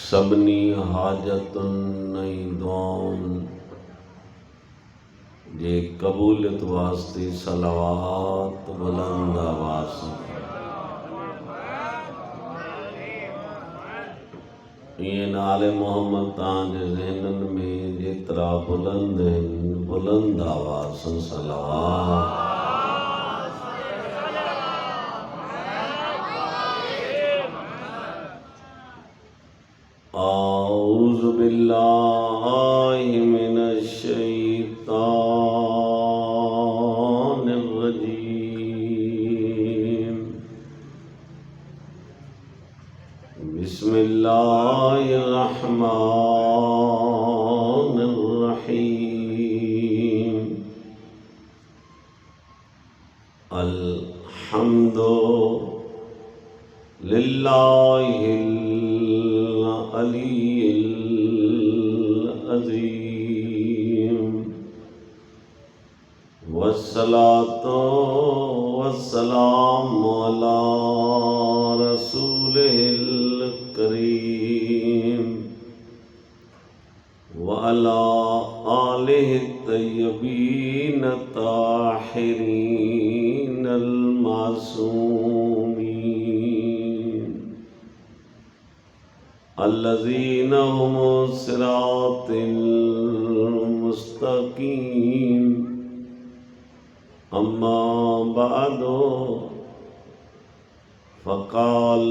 सभिनी हाजतुनि ऐं दुआउनि जे क़बूलियत वास्ते सलावत बुलंद आवाज़ सां ईअं नाले मोहम्मद तव्हांजे ज़हननि में जेतिरा बुलंद आहिनि बुलंद आवाज़ सां सलावत। औज़ु बिल्लाहि मिनश शैतानिर रजीम। बिस्मिल्लाहिर रहमानिर रहीम। अल्हम्दुलिल्लाहिल अलील अज़ीम। वस्सलातु वस्सलामु अला रसूलिल करीम व अला आलिहि तय्यबीन ताहिरीन अल मासूमीन अल्लज़ीना हुम सिरातिल मुस्तक़ीम। अम्मा बअदु फ़क़ाल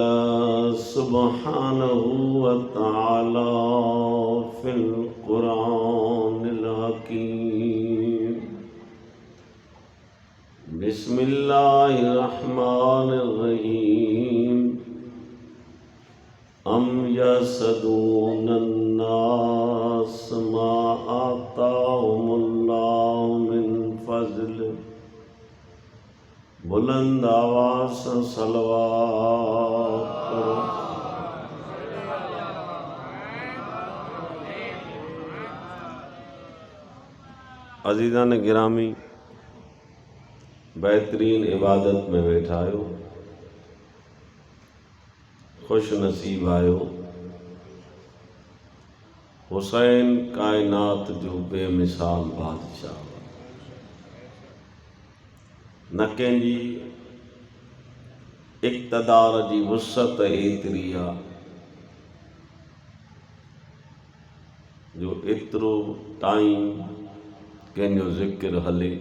सुब्हानहु व तआला फ़िल क़ुरानिल हकीम। बिस्मिल्लाहिर रहमानिर रहीम। अम यसदून अन्नास मा आताहुमुल्लाहु मिन फ़ज़ल। बुलंद आवाज़ सां सलवात करो। अज़ीज़ान गिरामी, बेहतरीन इबादत में वेठा आहियो, खुश नसीब आहियो। हुसैन कायनात जो बेमिसाल बादशाह, न कंहिंजी इक़्तिदार जी वुसअत एतिरी आहे जो एतिरो टाइम कंहिंजो ज़िक्र हले,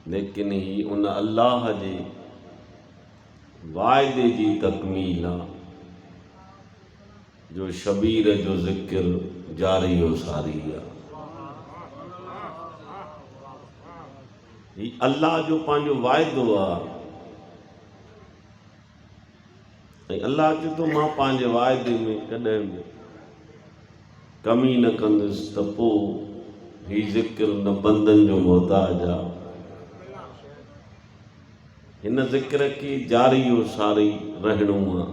लेकिन ही उन अल्लाह जे वाइदे जी तकमील आहे जो शबीर जो ज़िक्र जारी व सारी आहे। ही अल्लाह जो पंहिंजो वाइदो आहे ऐं अल्लाह चए थो मां पंहिंजे वाइदे में कॾहिं बि कमी न कंदुसि त पोइ ही ज़िक्र न बंदनि जो मोहताज आहे। हिन ज़िक्र खे जारी व सारी रहणो आहे,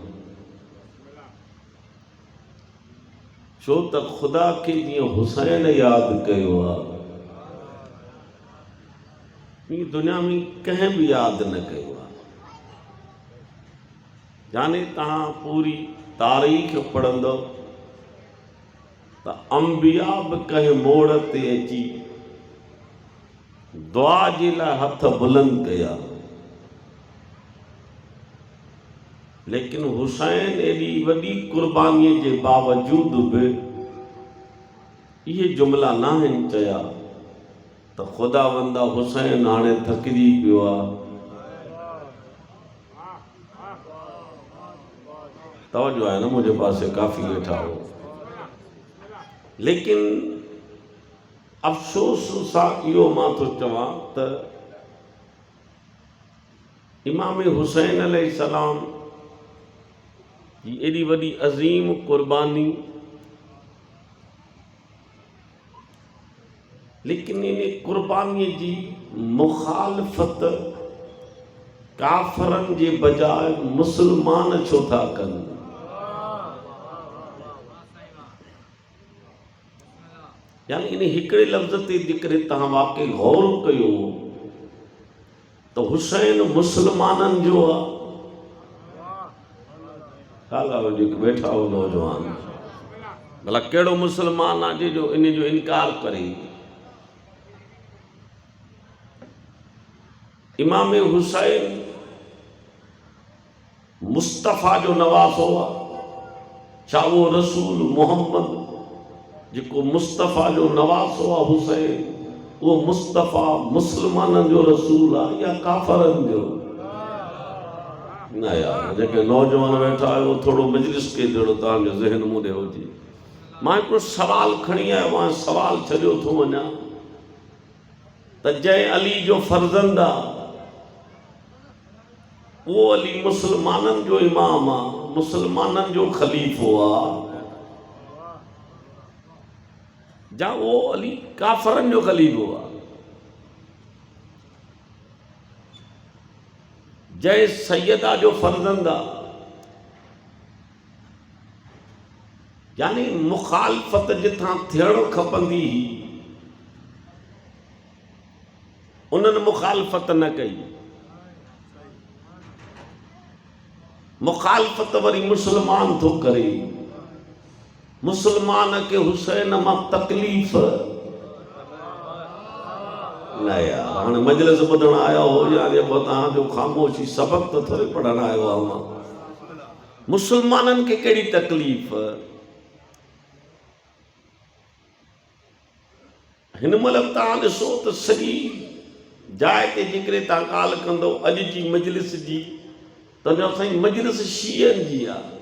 छो त ख़ुदा खे जीअं हुसैन यादि कयो आहे हीअ दुनिया में कंहिं बि यादि न कयो आहे। जाने तव्हां पूरी तारीख़ पढ़ंदव त अंबिया बि कंहिं मोड़ ते अची दुआ जे लाइ हथ बुलंद कया, लेकिन हुसैन एॾी वॾी क़ुर्बानीअ जे बावजूद बि इहे जुमिला न आहिनि चया त ख़ुदा वंदा हुसैन हाणे थकिजी पियो आहे। तवजो आहे न, मुंहिंजे पासे काफ़ी वेठा हो। लेकिन अफ़सोस सां इहो मां थो चवां त इमाम हुसैन अलैहिस्सलाम जी एॾी वॾी अज़ीम क़ुर्बानी, लेकिन इन क़ुर्बानीअ जी मुखालफ़त काफ़रनि जे बजाय मुस्लमान छो था कनि? यानी इन हिकिड़े लफ़्ज़ ते जेकॾहिं तव्हां वाक़ई गौर कयो तो हुसैन मुसलमाननि जो आहे। काला वेठा हो नौजवान, भला कहिड़ो मुसलमान आहे जो इन जो इनकार करे। इमाम हुसैन मुस्तफ़ा जो नवासो आहे। छा उहो रसूल मोहम्मद जेको मुस्तफ़ा जो नवासो आहे हुसैन, उहो मुस्तफ़ा मुसलमाननि जो रसूल आहे या काफ़रनि जो? न यार, जेके नौजवान वेठा आहियो थोरो मजलिस खे जहिड़ो तव्हांजो ज़हन मूं ॾे हुजे। मां हिकिड़ो सवाल खणी आयो आहियां, सवाल छॾियो थो वञा त जंहिं अली जो फर्ज़ंद आहे उहो अली मुसलमाननि जो इमाम आहे, मुसलमाननि जो ख़लीफ़ो आहे, या उहो अली काफ़रनि जो ख़लीफ़ो आहे? जंहिं सैयदा जो फर्ज़ंद आहे, यानी मुखालफ़त जिथां थियणु खपंदी उन्हनि मुखालफ़त न कई। मुखालफ़त वरी मुसलमान थो करे। मुसलमान के हुसैन मां तकलीफ़ न यार। हाणे मजलिस ॿुधण आया हो या जेको तव्हांजो ख़ामोशी सबक़ त थोरे पढ़ण आयो आहे मां। मुसलमाननि खे कहिड़ी तकलीफ़? हिन महिल तव्हां ॾिसो त सॼी जाइ ते जेकॾहिं तव्हां ॻाल्हि कंदो अॼु जी मजलिस जी, त असांजी मजलिस शीयनि जी आहे।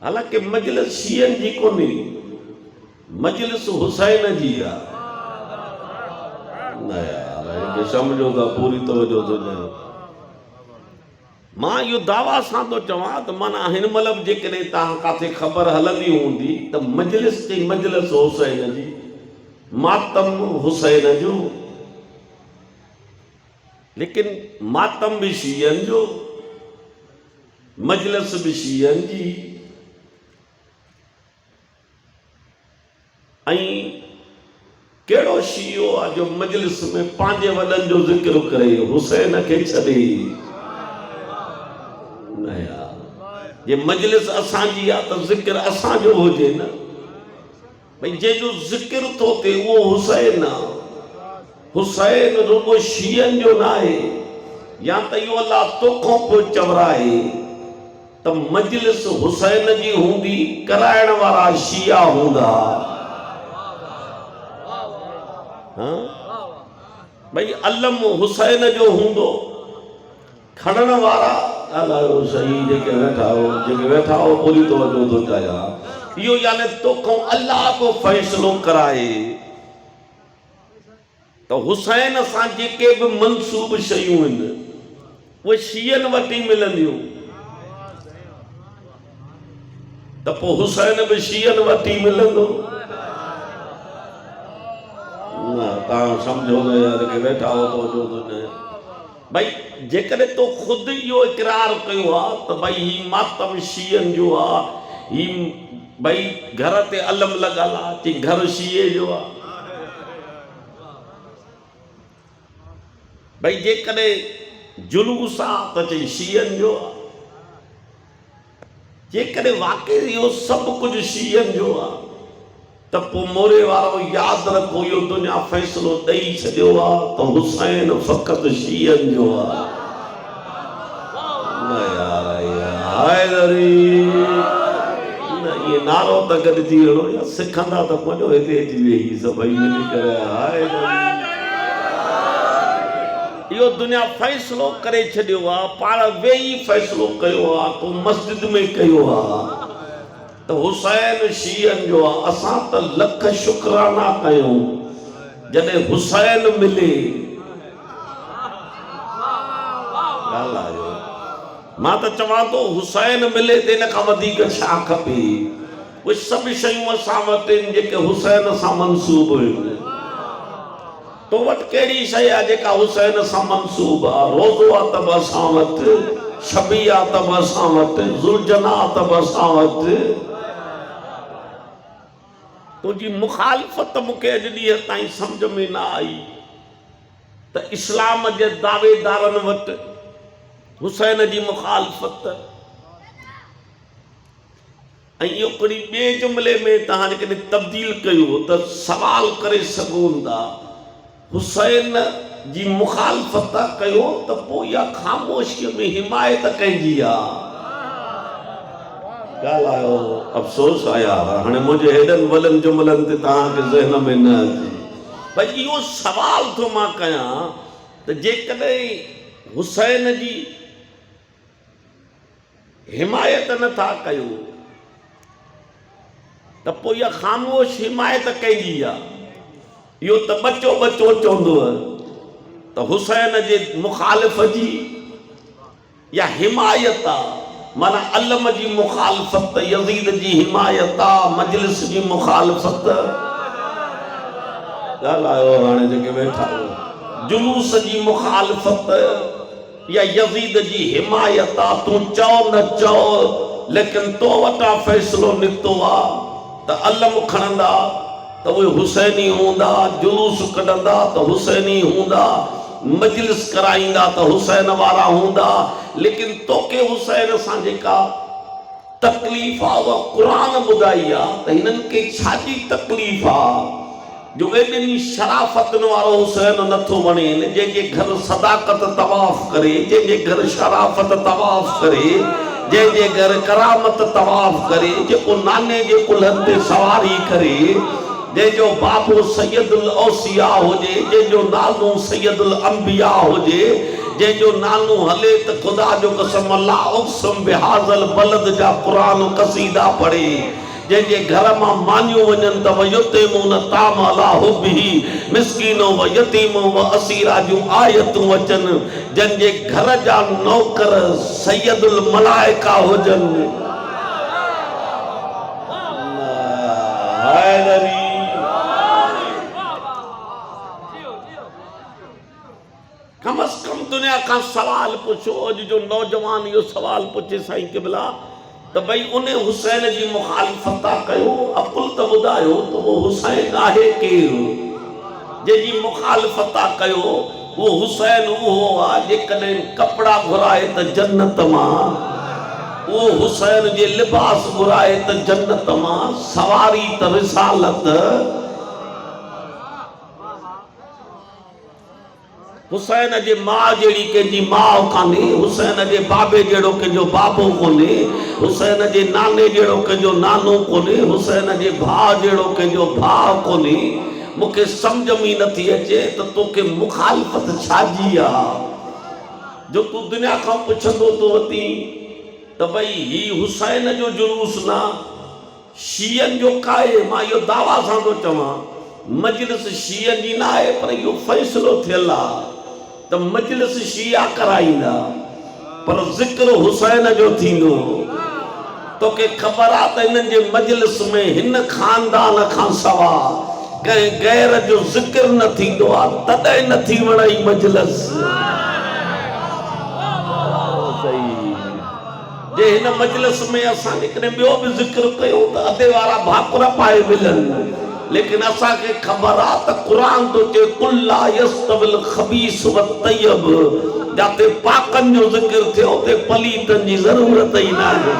हालांकि मजलिस शीयनि जी कोन्हे, मजलिस हुसैन जी आहे। न यार, हिनखे सम्झो था, पूरी तवजो थो ॾियो। मां इहो दावा सां थो चवां त माना हिन महिल बि जेकॾहिं तव्हां काथे ख़बर हलंदी हूंदी त मजलिस जी मजलिस हुसैन जी, मातम हुसैन जो, लेकिन मातम भी शीयन जो, मजलिस भी शीयन जी। केड़ो शीयो आ जो मजलिस में पांजे वडन जो जिक्र करे हुसैन के छड़े? न यार, ये मजलिस असां जी आ तो जिक्र असां जो होजे न। भाई जे जो जिक्र तो थे वो हुसैन आ। हुसैन रुगो शीयन जो ना है, या त यो अल्लाह तोखों को चवराए त मजलिस हुसैन जी हूंदी, कराइण वारा शिया हूंदा। हाँ? भाई अलम हुसैन जो हूंदो, खड़न वारा अल्लाह सही जेके वेठा हो पूरी तवज्जो तो चाहिया। यो यानी तोखों अल्लाह को फैसलो कराए। तो हुसैन सां जेके भी मंसूब शयूं आहिनि उहे शीयन वटि मिलंदियूं, त पोइ हुसैन भी शीयन वटि मिलंदो। न तव्हां सम्झो न यार, के वेठा हो तो जो न। भाई जेकॾहिं तो खुद इहो इकरार कयो आहे त भाई ही मातम शीयन जो आहे, ही भाई घर ते अलम लॻल आहे, कि घर शीए जो आहे। भाई जेकॾहिं जुलूस आहे त चई शीयन जो आहे। जेकॾहिं वाकई इहो सभु कुझु शीयन जो आहे त पोइ मोरे वारो यादि रखो, इहो दुनिया फ़ैसिलो ॾेई छॾियो आहे त हुसैन फ़क़ति शीयन जो आहे। न यार, हैदरी न, इहे नारो त गॾिजी वेठो या सिखंदा त वञो हिते अची वेही सभई मिली करे हैदरी। इहो दुनिया फ़ैसिलो करे छॾियो आहे, पाण वेही फ़ैसिलो कयो आहे, तो मस्जिद में कयो आहे त हुसैन शीयन जो आहे। असां त लख शुक्राना कयूं जॾहिं हुसैन मिले। मां त चवां थो हुसैन मिले त इन खां वधीक छा खपे? उहे सभु शयूं असां वटि आहिनि जेके हुसैन सां मंसूब आहिनि। तो वटि कहिड़ी शइ आहे जेका हुसैन सां मंसूब आहे? रोज़ो आहे त बि असां वटि, शबी आहे त बि असां वटि, ज़ुलजना आहे त बि असां वटि। तुंहिंजी मुखालफ़त मूंखे अॼु ॾींहं ताईं सम्झ में न आई। त इस्लाम जे दावेदारनि वटि हुसैन जी मुखालफ़त ऐं इहो हिकिड़ी ॿिए जुमिले में तव्हां जेकॾहिं तब्दील कयो त सवाल करे सघूं था हुसैन जी मुखालफ़त कयो त पोइ इहा ख़ामोशीअ में हिमायत कंहिंजी आहे। ॻाल्हायो अफ़सोस आहे यार, हाणे मुंहिंजे हेॾनि वॾनि जुमिलनि ते तव्हांखे ज़हन में न अचे। भई इहो सवाल थो मां कयां त जेकॾहिं हुसैन जी हिमायत नथा कयो त पोइ इहा ख़ामोश हिमायत कंहिंजी आहे? इहो त बचो बचो चवंदो त हुसैन जे मुखालिफ़ जी या हिमायत आहे, माना अलम जी मुखालफ़त, यज़ीद जी हिमायत आहे, मजलिस जी मुखालफ़त। ॻाल्हायो हाणे जेके वेठा जुलूस जी मुखालफ़त या यज़ीद जी हिमायत आहे। तूं चओ न चओ लेकिन तो वटां फ़ैसिलो निकितो आहे त अलम खणंदा त उहे हुसैनी हूंदा, जुलूस कढंदा त हुसैनी हूंदा, मजलिस कराईंदा त हुसैन वारा हूंदा। लेकिन तोखे हुसैन सां जेका तकलीफ़ आहे उहा क़ुरान ॿुधाई आहे त हिननि खे छाजी तकलीफ़ आहे जो एॾी शराफ़तनि वारो हुसैन नथो वणे। जंहिंजे घर सदाकत तवाफ़ करे, जंहिंजे घर शराफ़त तवाफ़ करे, जंहिंजे घर करामत तवाफ़ करे, जेको नाने जे कुल्हनि ते सवारी करे, जंहिंजो बाबो सैयदुल औसिया हुजे, जंहिंजो नालो सैयदुल अंबिया हुजे, जंहिंजो नालो हले त ख़ुदा जो कसम ला उक़सम बिहाज़ल बलद जा क़ुरान क़सीदा पढ़े, जंहिंजे घर मां मानियूं वञनि त वयुतिमून ताम अला हुब्बिही मिस्कीनो व यतीम व असीरा जूं आयतूं अचनि, जंहिंजे घर जा नौकर सैयदुल मलाइका हुजनि। कम अज कम दुनिया का सवाल पुछो, अॼु जो नौजवान इहो सवाल पुछे साईं क़िबला त भई उन हुसैन जी मुखालफ़त कयो, अकुल त ॿुधायो त उहो हुसैन आहे केरु? जंहिंजी मुखालफ़त कयो उहो हुसैन उहो आहे जेकॾहिं कपिड़ा घुराए त जन्नत मां, उहो हुसैन जे लिबास घुराए त जन्नत मां, सवारी त रिसालत। हुसैन जे माउ जहिड़ी कंहिंजी माउ कान्हे, हुसैन जे बाबे जहिड़ो कंहिंजो बाबो कोन्हे, हुसैन जे नाने जहिड़ो कंहिंजो नानो कोन्हे, हुसैन जे भाउ जहिड़ो कंहिंजो भाउ कोन्हे। मूंखे सम्झ में नथी अचे त तोखे मुखालफ़त छाजी आहे जो तूं दुनिया खां पुछंदो तो अती त भई ही हुसैन जो जुलूस न शीयनि जो काहे। मां इहो दावा सां थो चवां मजलिस शीयनि जी न आहे, पर इहो फ़ैसिलो थियल आहे त मजलिस शिया कराईंदा पर ज़िक्र हुसैन जो थींदो। तोखे ख़बर आहे त हिननि जे मजलिस में हिन ख़ानदान खां सवाइ कंहिं गैर जो ज़िक्र न थींदो आहे, तॾहिं नथी वणे मजलिस। जे हिन मजलिस में असां जेकॾहिं ॿियो बि ज़िक्र कयूं त अधे वारा भाकुर पाए मिलनि, लेकिन असांखे ख़बर आहे त क़ुरान थो चए कुल ला यस्तविल ख़बीस व तय्यब, जिते पाकनि जो ज़िक्र थियो उते पलीतनि जी ज़रूरत ई न आहे।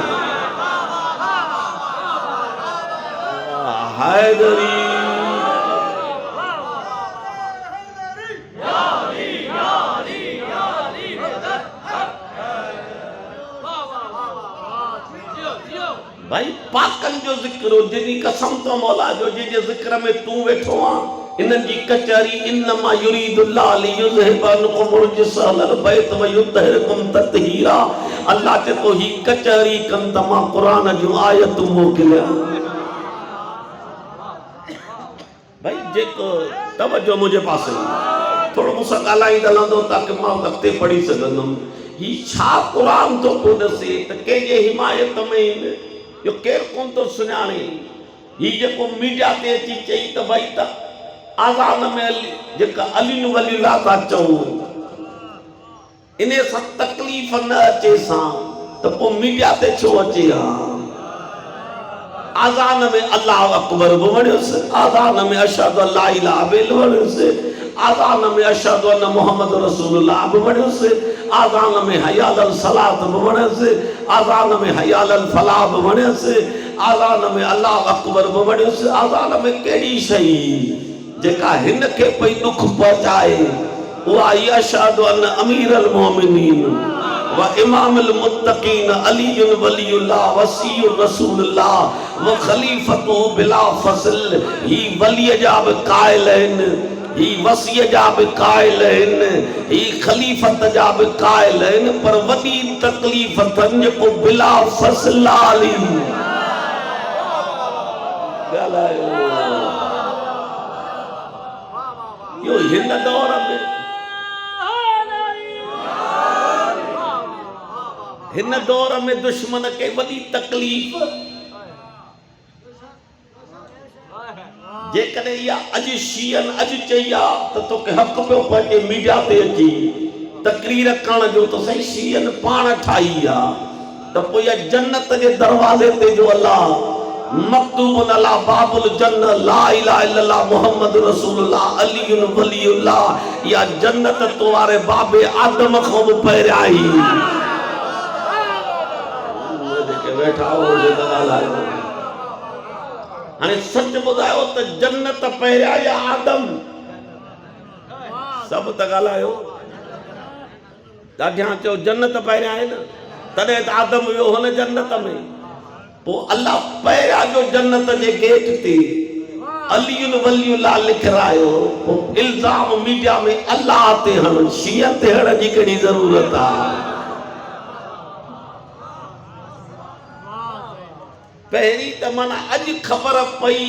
हैदरी भाई पाकनि जो ज़िक्र हो, जिनी कसम तो मौला जो जंहिंजे ज़िक्र में तूं वेठो आहे। इन्हनि जी कचहरी इन्नमा युरीदुल्लाह लियुज़हिब अन्कुम रिजस अहलल बैत व युतहिरकुम तत्हीरा। अल्लाह चए थो ही कचहरी कनि त मां क़ुरान जूं आयतूं मोकिलियां। भाई जेको तवजो मुंहिंजे पासे थोरो मूंसां ॻाल्हाईंदा हलंदो ताकी मां अॻिते पढ़ी सघंदुमि। ही छा क़ुरान थो को ॾसे त कंहिंजे हिमायत में आहिनि, इहो केरु कोन थो सुञाणे। ही जेको मीडिया ते अची चई त भई त आज़ान में जेका अली वलीला था चऊं, इन सां तकलीफ़ न अचे सां त पोइ मीडिया ते छो अचे हा? आज़ान में अल्लाह अकबर बि वणियोसि, आज़ान में अशहदु अल्ला इलाहा बि वणियोसि, आज़ान में अशहदु अन्न मुहम्मद रसूलुल्लाह बि वणियोसि, आज़ान में हया अलल सलात बि वणियोसि, आज़ान में हया अलल फलाह बि वणियोसि, आज़ान में अल्लाह अकबर बि वणियोसि। आज़ान में कहिड़ी शइ जेका हिन खे पई दुख पहुचाए उहा अशहदु अन्न अमीरुल मोमिनीन व इमामुल मुत्तकीन अलीयुन वलीयुल्लाह वसीयुर रसूलुल्लाह व खलीफतु बिला फज़ल। ही वली जा बि क़ाइल आहिनि, ही वसीअ जा बि क़ाइल आहिनि, ही खलीफत जा बि क़ाइल आहिनि, पर वॾी तकलीफ़ अथनि जेको बिला फज़ल आली ॻाल्हायो। यो हिन दौर में हिन दौर में दुश्मन खे वॾी तकलीफ़ जेकॾहिं इहा अॼु शीयन अॼु चई आहे त तोखे हक़ पियो पहुचे मीडिया ते अची तकरीर करण जो त सही शीयन पाण ठाही आहे त पोइ इहा जन्नत जे दरवाज़े ते जो अल्लाह मक्तूबुन अला बाबुल जन्नत ला इलाहा इल्लल्लाह मुहम्मद रसूलुल्लाह अलीयुन वलीयुल्लाह। इहा जन्नत तो वारे बाबे आदम खां बि पहिरियां ई वेठा हो हाणे सच ॿुधायो त जन्नत पहिरियां या आदम? सभु त ॻाल्हायो। ॾाढियां चयो जन्नत पहिरियां आहे न, तॾहिं त आदम वियो हुन जन्नत में। पोइ अल्लाह पहिरियां जो जन्नत जे गेट ते अलीयुन वलीयुल्लाह लिखरायो। पोइ इल्ज़ाम मीडिया में अल्लाह ते हण, शीयन ते हण जी कहिड़ी ज़रूरत आहे? पहिरीं त माना अॼु ख़बर पई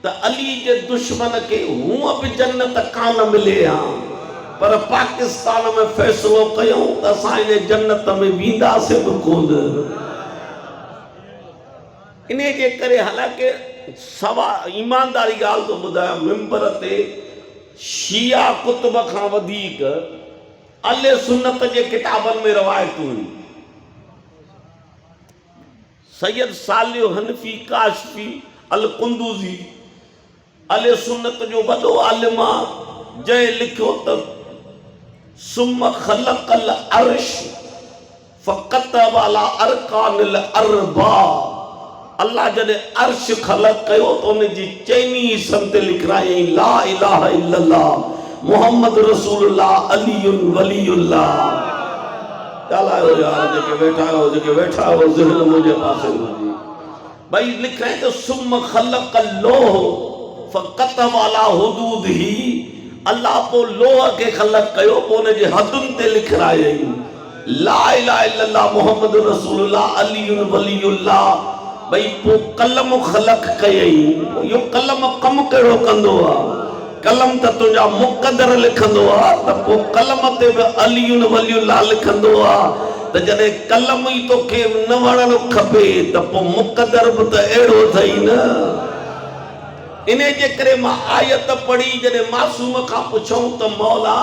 त अली जे दुश्मन खे हूअं बि जन्नत कान मिले हा, पर पाकिस्तान में फ़ैसिलो कयूं त असां इन जन्नत में वेंदासीं बि कोन। इन जे करे हालांकि सवा ईमानदारी ॻाल्हि थो ॿुधायां, मिंबर ते शिया कुतुब खां वधीक अहले सुन्नत जे किताबनि में रवायतूं आहिनि। सैयद सालिह हनफी काशफी अल कुंदूज़ी अहले सुन्नत जो वॾो आलिम आहे, जंहिं लिखियो त सुम्म ख़लक़ल अर्श फ़क़तब अला अरकानिल अरबा। अल्लाह जॾहिं अर्श ख़लक़ कयो त उन जी चइनी हिसनि ते लिखरायईं ला इलाहा इल्लल्लाह मुहम्मद रसूलुल्लाह अलीयुन वलीयुल्लाह। ॻाल्हायो यार, जेके वेठा हो ज़हन मुंहिंजे पासे हुजे। भई लिखाए त सुम्म ख़लक़ल लोह फ़क़तब अला हुदूदिही। अल्लाह पोइ लोह खे ख़लक़ कयो, पोइ उन जे हदुनि ते लिखरायईं ला इलाहा इल्लल्लाह मुहम्मद रसूलुल्लाह अलीयुन वलीयुल्लाह। भई पोइ कलम ख़लक़ कयईं। इहो कलम कमु कहिड़ो कंदो आहे? कलम त तुंहिंजा मुक़दर लिखंदो आहे, त पोइ कलम ते बि अलीयुन वलीयुल्लाह लिखंदो आहे। त जॾहिं कलम ई तोखे न वणणु खपे त पोइ मुक़दर बि त अहिड़ो अथई न। इन जे करे मां आयत पढ़ी, जॾहिं मासूम खां पुछूं त मौला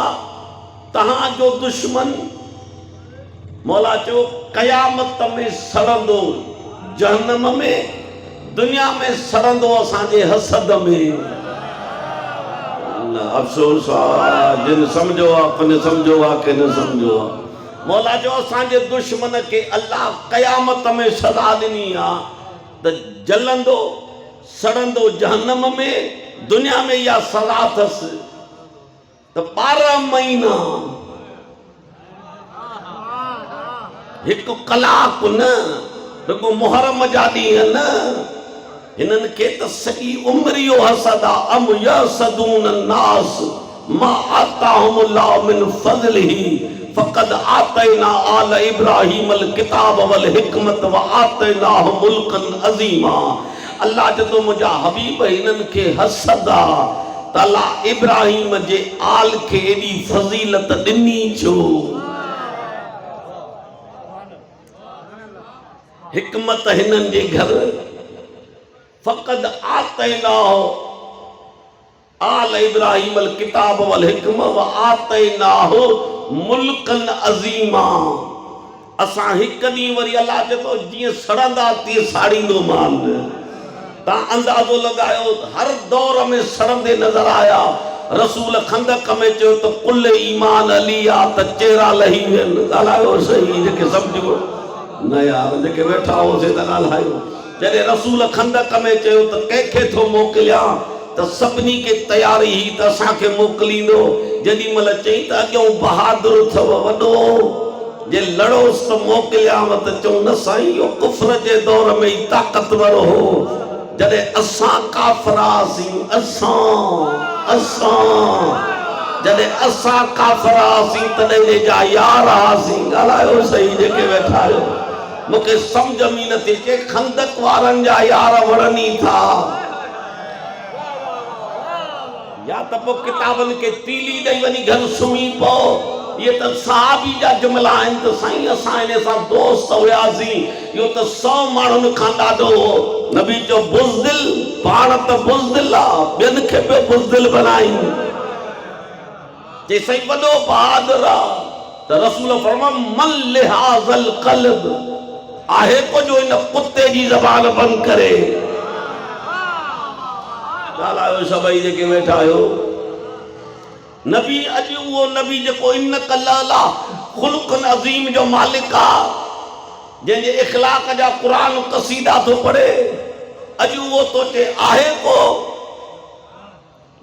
तव्हांजो दुश्मन, मौला चयो क़यामत में सड़ंदो जहन्नम में, दुनिया में सड़ंदो असांजे हसद में। अफ़सोस आहे जिन सम्झो आहे, किन सम्झो आहे, किन सम्झो आहे। मौला जो असांजे दुश्मन खे अल्लाह क़यामत में सज़ा ॾिनी आहे त जलंदो सड़ंदो जहन्नम में, दुनिया में इहा सज़ा अथसि त 12 महीना हिकु कलाकु न, रुगो मुहर्रम जा ॾींहं न, हिननि खे त सॼी उमिरि इहो हसद आहे। अम यसदून अन्नास मा आताहुमुल्लाहु मिन फज़लिही फ़क़द आतैना आल इब्राहीमल किताब वल हिकमत व आतैनाहुम मुल्कन अज़ीमा। अल्लाह चवंदो मुंहिंजा हबीब हिननि खे हसद आहे त अल्लाह इब्राहीम जे आल खे एॾी फज़ीलत ॾिनी छो। हिकमत हिननि जे घर फ़क़द आतैनाहु आल इब्राहीम अल किताब वल हिकम व आतैनाहु मुल्कन अज़ीमा। असां हिक ॾींहुं वरी अल्लाह चए थो जीअं सड़ंदा तीअं साड़ींदो मान। तव्हां अंदाज़ो लगायो हर दौर में सड़ंदे नज़र आया। रसूल खंदक में चयो त कुल ईमान अली आ त चेहरा लही वेंदा। ॻाल्हायो सही जेके सम्झो न यार जेके वेठा होसीं त ॻाल्हायो। जॾहिं रसूल खंदक में चयो त कंहिंखे थो मोकिलियां त सभिनी खे तयारी ही त असांखे मोकिलींदो। जेॾी महिल चई त अॻियों बहादुर अथव वॾो जे लड़ोस त मोकिलियांव त चऊं न साईं इहो कुफ्र जे दौर में ई ताक़तवर हो। जॾहिं असां काफ़रासीं जॾहिं असां काफ़रासीं तॾहिं जा यार आसीं। ॻाल्हायो सही जेके वेठा आहियो। मूंखे सम्झ में नथी अचे खंदक वारनि जा यार वणनि था या त पोइ किताबनि खे तीली ॾेई वञी घर सुम्ही पओ। ये त सहाबी जा जुमला आहिनि त साईं असां इन सां दोस्त हुयासीं। इहो त 100 माण्हुनि खां ॾाढो हो। नबी जो बुज़दिल पाण त बुज़दिल आहे ॿियनि खे बि बुज़दिल बनाई। जे साईं वॾो बहादुर आहे त रसूल फरमा मन लिहाज़ल क़ल्ब आहे को जो इन कुत्ते जी ज़बान बंदि करे। ॻाल्हायो सभई जेके वेठा आहियो। नबी अॼु उहो नबी जेको इन कल्ला खुल्क़न अज़ीम जो मालिक आहे जंहिंजे इख़लाक़ जा क़ुरान क़सीदा थो पढ़े। अॼु उहो तो चए आहे को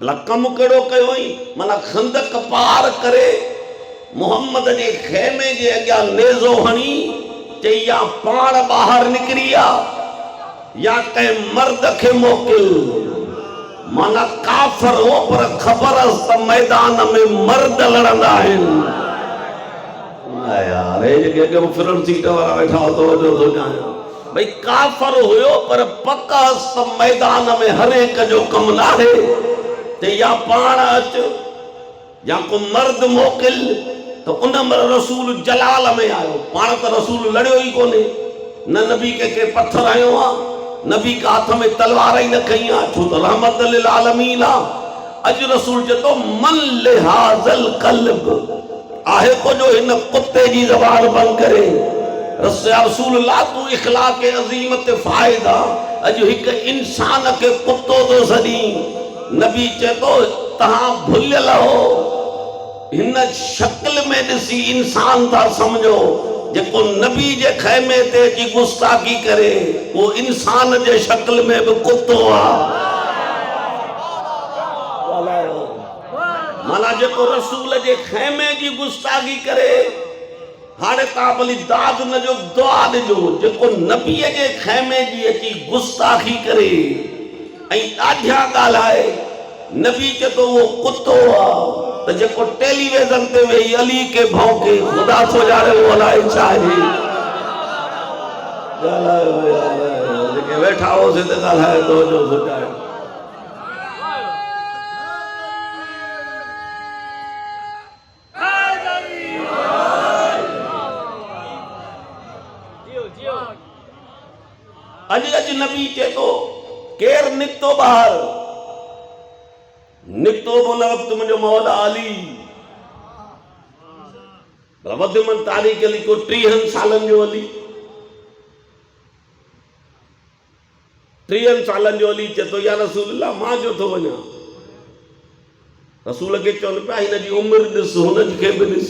भला कमु कहिड़ो कयो हुई माना खंदक पार करे मोहम्मद जे ख़ैमे जे अॻियां नेज़ो हणी चई या पाण ॿाहिरि निकिरी आहे या कंहिं मर्द खे मोकिल। माना काफ़र हो पर ख़बर त मैदान में मर्द लड़ंदा आहिनि। यार जेके अॻे फिल्म सीट वारा वेठा हो तो ॼाणियो भई काफ़र हुयो पर पक त मैदान में हर एक जो कमु न आहे। ते या पाण अच या को मर्द मोकिल तो उन महिल रसूल जलाल में आयो। पाण त रसूल लड़ियो ई कोन्हे न नबी के पत्थर आयो आहे नबी का हाथ में तलवार ही न खई आ छो तो रहमत लिल आलमीन आ। अज रसूल चतो मन लिहाज़ल क़ल्ब आहे को जो इन कुत्ते जी ज़बान बंद करे। रसूल अल्लाह तू इखलाक अज़ीम ते फ़ाइदा अज एक इंसान के कुत्तो तो सदी। नबी चतो तहां भुलियल हो इन शक्ल में ॾिसी इंसान था समझो जेको नबी जे खैमे ते जी गुस्ताखी करे वो इंसान जे शक्ल में भी कुत्तो आ। माना जेको रसूल जे खैमे जी गुस्ताखी करे हाणे तव्हां भली दाद न जो दुआ ॾिजो जेको नबीअ जे खैमे जी अची गुस्ताखी करे ऐं ॾाढिया ॻाल्हाए नबी चतो वो कुत्तो आ। तो जेको टेलीविजन ते वेही अली के भौंके खुदा तो जाने वो अलाए चाहे। जेके वेठा हो से ते ॻाल्हाए तो जो सुठाए। अॼु नबी चए तो केर निकतो ॿाहिरि निकतो उन वक्त मुझे मौला अली वधमन तारीख़ लिखो 30 सालन जो अली 30 सालन जो अली चतो या रसूल अल्लाह मां जो तो वञा। रसूल के चवनि पिया हिन जी उमिरि ॾिस हुन खे बि ॾिस।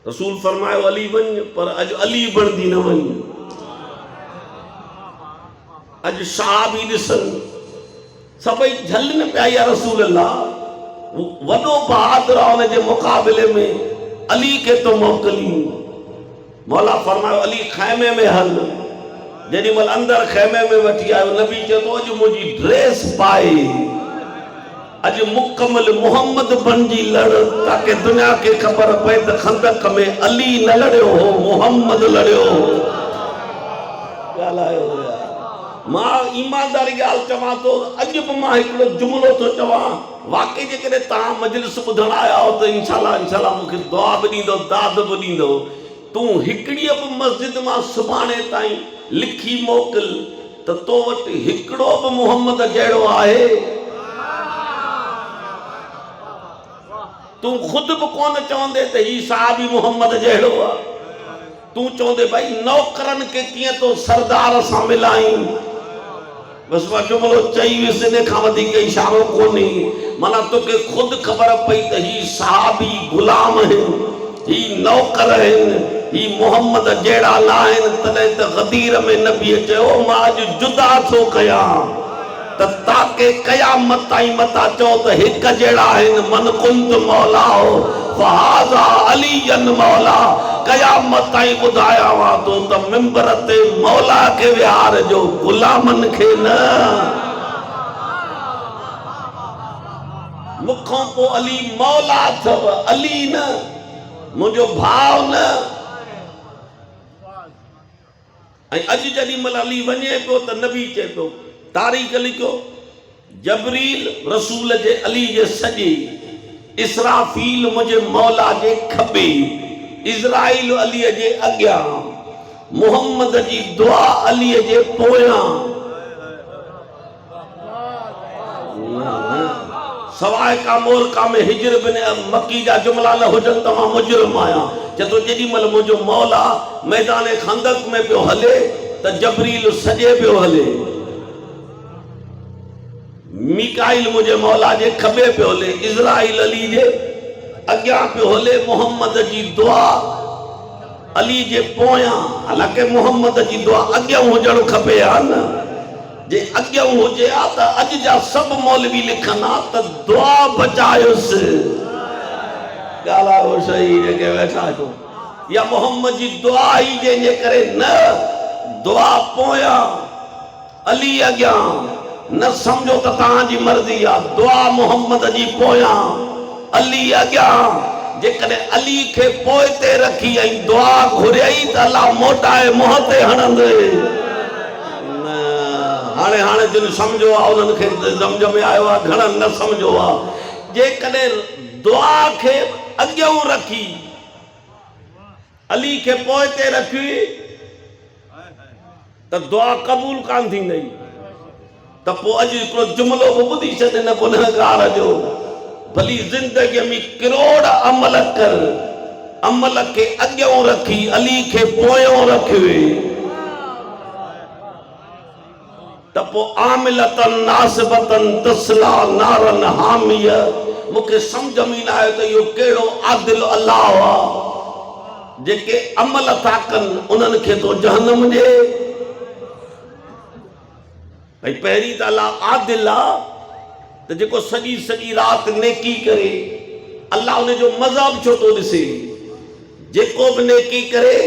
रसूल फरमायो अली वञ पर अॼु अली बणदी न वञ। अॼु सहाबी ॾिसनि सभई झलन पिया या रसूल अल्लाह वॾो बहादुर आहे उन जे मुक़ाबले में अली के तो मोकिली। मौला फरमायो अली खैमे में हल। जेॾी महिल अंदर खैमे में वठी आयो नबी चयो तो अॼु मुंहिंजी ड्रेस पाए अॼु मुकम्मल मोहम्मद बणजी लड़ ताकि दुनिया के ख़बर पए त खंदक में अली न लड़ियो हो मोहम्मद लड़ियो हो। ॻाल्हायो मां ईमानदारी ॻाल्हि चवां तो अॼु बि मां हिकिड़ो जुमिलो तो चवां वाकई जेकॾहिं तव्हां मजलिस ॿुधण आया हो त इंशाल्लाह मूंखे दुआ बि ॾींदो दाद बि ॾींदो। तूं हिकिड़ीअ बि मस्जिद मां सुभाणे ताईं लिखी मोकिल त तो वटि हिकिड़ो बि मोहम्मद जहिड़ो आहे तू खुद भी कौन चवंदे त ही साहबी मोहम्मद जहिड़ो आहे। तू चवंदे भाई नौकरनि खे कीअं तो सरदार सां मिलाई। बस मां जुमिलो चई वियुसि, इन खां वधीक इशारो कोन्हे। माना तोखे खुद ख़बर पई त ही साहबी गुलाम आहिनि, ही नौकर आहिनि, ही मोहम्मद जहिड़ा न आहिनि। तॾहिं त गदीर में नबीअ चयो मां अॼु जुदा थो कयां त ताके क़यामत ताईं मता चओ त हिक जहिड़ा आहिनि। मन कुंत मौला हो फहाज़ा अलीयन मौला। क़यामत ताईं ॿुधायांव थो त मिंबर ते मौला खे विहार जो, गुलामनि खे न। मूंखां पोइ अली मौला अथव, अली न, मुंहिंजो भाउ न। ऐं अॼु जेॾी महिल अली वञे पियो त नबी चए पियो, तारीख़ लिखो, जबरील रसूल जे अली जे सॼे, इसराफील मुंहिंजे मौला जे खबे, इज़राइल अलीअ जे अॻियां, मोहम्मद जी दुआ अलीअ जे पोयां। सवाए का मोरका में हिजर बिन मक्की जा जुमला न हुजनि त मां मुजरिम आहियां। चतो जेॾी महिल मुंहिंजो मौला मैदान खंदक में पियो हले त जबरील सॼे पियो हले, मीकाइल मुझे मौला जे खबे पे हले, इज़राइल अली जे अॻियां पे हले। मोहम्मद जी दुआ अली जे पोयां। हालांकि मोहम्मद जी दुआ अॻियां हुजणु खपे हा न। जे अॻियां हुजे हा त अॼु जा सभु मौलवी लिखनि हा त दुआ बचायोसि। ॻाल्हायो सही जेके वेठा आहियो। या मोहम्मद जी दुआ ई जंहिंजे करे न, दुआ पोयां अली अॻियां। न समझो त तव्हांजी मर्ज़ी आहे, दुआ मोहम्मद जी पोयां अली अॻियां। जेकॾहिं अली खे पोइ ते रखी ऐं दुआ घुरियई त अलाह मोटाए मुंहं ते हणंदे। हाणे हाणे जिन सम्झो आहे उन्हनि खे सम्झ में आयो आहे, घणनि न सम्झो आहे। जेकॾहिं दुआ खे अॻियां रखी, अली खे पोइ ते रखी त दुआ क़बूल कान थींदई। त पोइ अॼु हिकिड़ो जुमिलो बि ॿुधी छॾ न गुनहगार जो, भली ज़िंदगीअ में किरोड़ अमल कर, अमल खे अॻियां रखी अली खे पोयों रखियो त पोइ आमिलतन नासिबतन तस्ला नारन हामिया। मूंखे सम्झ में न आयो त इहो कहिड़ो आदिल अलाह आहे जेके अमल था कनि उन्हनि खे तो जहन्नम ॾे। भाई पहिरीं त अलाह आदिल आहे त जेको सॼी सॼी राति नेकी करे, अलाह उन जो मज़हब छो थो ॾिसे। जेको बि नेकी करे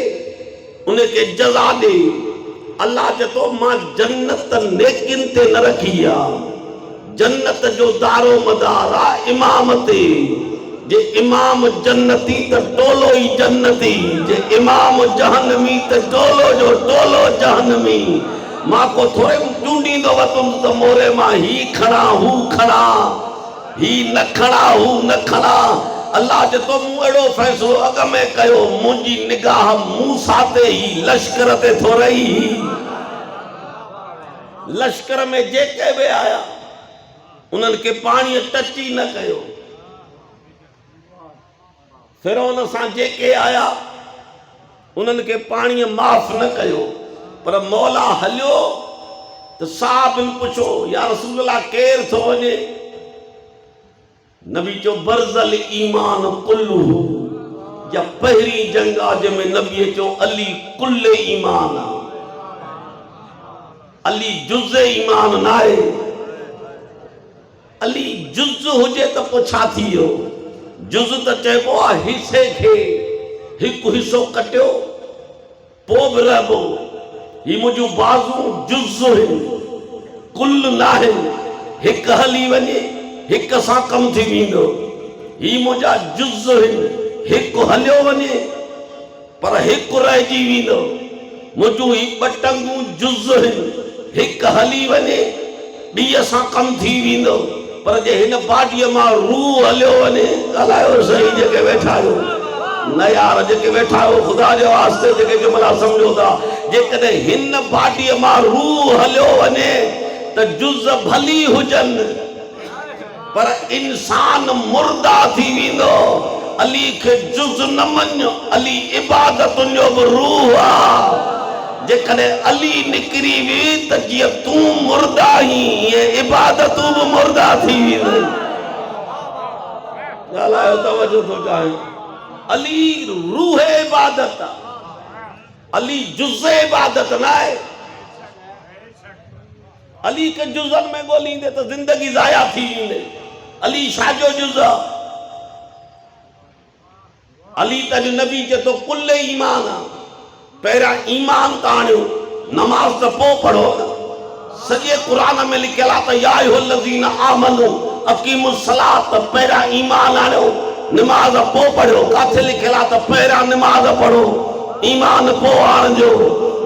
उनखे जज़ा ॾे। अलाह चए थो मां जन्नत नेकिन ते न रखी आहे, जन्नत जो दारो मदार आहे इमाम ते। जे इमाम जन्नती त टोलो ई जन्नती, जे इमाम जहन्नमी त टोलो जो टोलो जहन्नमी। मां को थोड़े चूंडींदो वतुम त मोरे मां ही खणा हू खणा, ही न खणा हू न खणा। अल्लाह चए थो मूं अहिड़ो फ़ैसिलो अॻ में कयो, मुंहिंजी निगाह मूसा ते ही लश्कर ते थो रही। लश्कर में जेके बि आया उन्हनि खे पाणीअ टच ई न कयो। फिरौन सां जेके आया उन्हनि खे पाणीअ माफ़ न कयो। पर मौला हलियो त साहबनि पुछो या रसूल अल्लाह केर थो वञे? नबी चयो बरज़ल ईमान कुल्लु। या पहिरीं जंग आहे जंहिंमें नबीअ चयो अली कुल्ले ईमान आहे, अली जुज़े ईमान न आहे। अली जुज़ हुजे त पोइ छा थी वियो? जुज़ त चइबो आहे हिसे खे हिकु हिसो कटियो पोइ बि रहबो। ही मुंहिंजूं बाज़ू जुज़ आहिनि, कुल न आहिनि। हिकु हली वञे हिक सां कमु थी वेंदो। ही मुंहिंजा जुज़ आहिनि, हिकु हलियो वञे पर हिकु रहिजी वेंदो। मुंहिंजूं ही ॿ टंगूं जुज़ आहिनि, हिकु हली वञे ॿीअ सां कमु थी वेंदो। पर जे हिन बाडीअ मां रूह हलियो वञे, ॻाल्हायो सही जेके वेठा आहियो न यार, जेके वेठा आहियो ख़ुदा जे वास्ते जेके जुमिला सम्झो था। जेकॾहिं हिन बाडीअ मां रूह हलियो वञे त जुज़ भली हुजनि पर इंसान मुर्दा थी वेंदो। अली के जुज़ न मञ, अली इबादतुनि जो बि रूह आ। जेकॾहिं अली निकिरी वी त जीअं तूं मुर्दा आहीं, ये इबादतूं बि मुर्दा थी वेंदी। ॻाल्हायो तवजो थो चाहे। अली रूह इबादत आ, अली जुज़ इबादत न आहे। अली के जुज़न में ॻोल्हींदे त ज़िंदगी ज़ाया थी वेंदे। अली छा जो जुज़ आ? अली त नबी चए तो कुल ईमान आ। पहिरियां ईमान त आणियो, नमाज त पोइ पढ़ो। सॼे क़ुरान में लिखियल आहे त या अय्युहल्लज़ीना आमनू अक़ीमुस सलात, पहिरियां ईमान आणियो, नमाज पोइ पढ़ो। किथे लिखियल आहे त पहिरियां नमाज पढ़ो, ईमान पोइ आणिजो।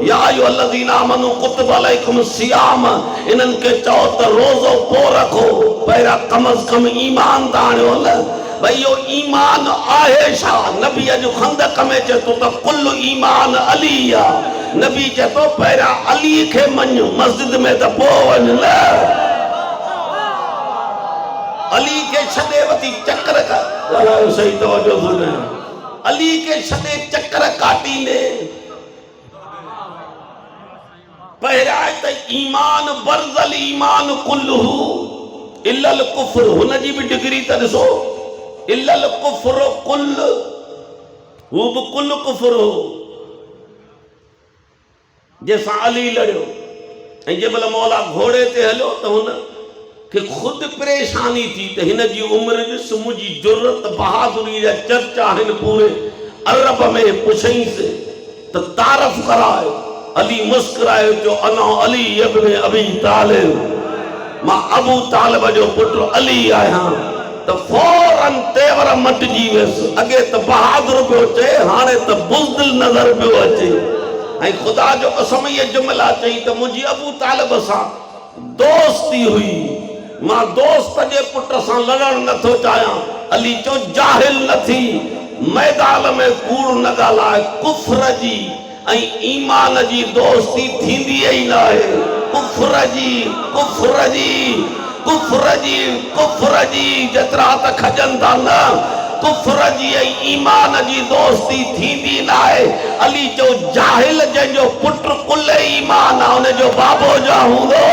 या अय्युहल्लज़ीना आमनू कुतिबा अलैकुमुस सियाम, इन्हनि खे चओ त रोज़ो पोइ रखो। पहिरियां कम अज़ कम ईमान त आणियो न। भाई यो ईमान आहे छा? नबी अॼु खंदक में चए तो त कुल ईमान अली आ। नबी चए तो पहिरियां अली खे मञ, मस्जिद में त पोइ वञ न। अली के छॾे वठी चक्कर ॻाल्हायो सही तवजो थो ॾियां। अली के छॾे चक्कर काटींदे पहिरियां त ईमान बरज़ल ईमान कुल्लहू इल्लल कुफ्र, हुन जी बि डिग्री त ॾिसो। इल्लल कुफ्र कुल, हू बि कुल कुफ्र हो जंहिंसां अली लड़ियो। ऐं जंहिं महिल मौला घोड़े ते हलियो त हुन खे ख़ुदि परेशानी थी त हिन जी उमिरि ॾिस, मुंहिंजी जुर्रत बहादुरी जा चर्चा आहिनि पूरे अरब में। पुछईंसि त तारफ़ करायो। अली मुस्कुरायो, जो अना अली इब्न अबी तालिब, मां अबू तालिब जो पुटु अली आहियां। त फौरन तेवर मटिजी वियसि। अॻे त बहादुर पियो चए, हाणे त बुज़दिल नज़र पियो अचे। ऐं ख़ुदा जो कसम इहे जुमिला चई त मुंहिंजी अबू तालिब सां दोस्ती हुई, मां दोस्त जे पुट सां लड़णु नथो चाहियां। अली चयो जाहिल न थी, मैदान में कूड़ न ॻाल्हाए। कुफ्र जी ऐं ईमान जी दोस्ती थींदी ई न आहे। कुफ्र जी कुफ्र जी कुफ्र जी कुफ्र जी जेतिरा त खजनि था न, कुफ्र जी ऐं ईमान जी दोस्ती थींदी न आहे। अली चयो जाहिल जंहिंजो पुटु कुल ईमान आहे, उनजो बाबो जा हूंदो।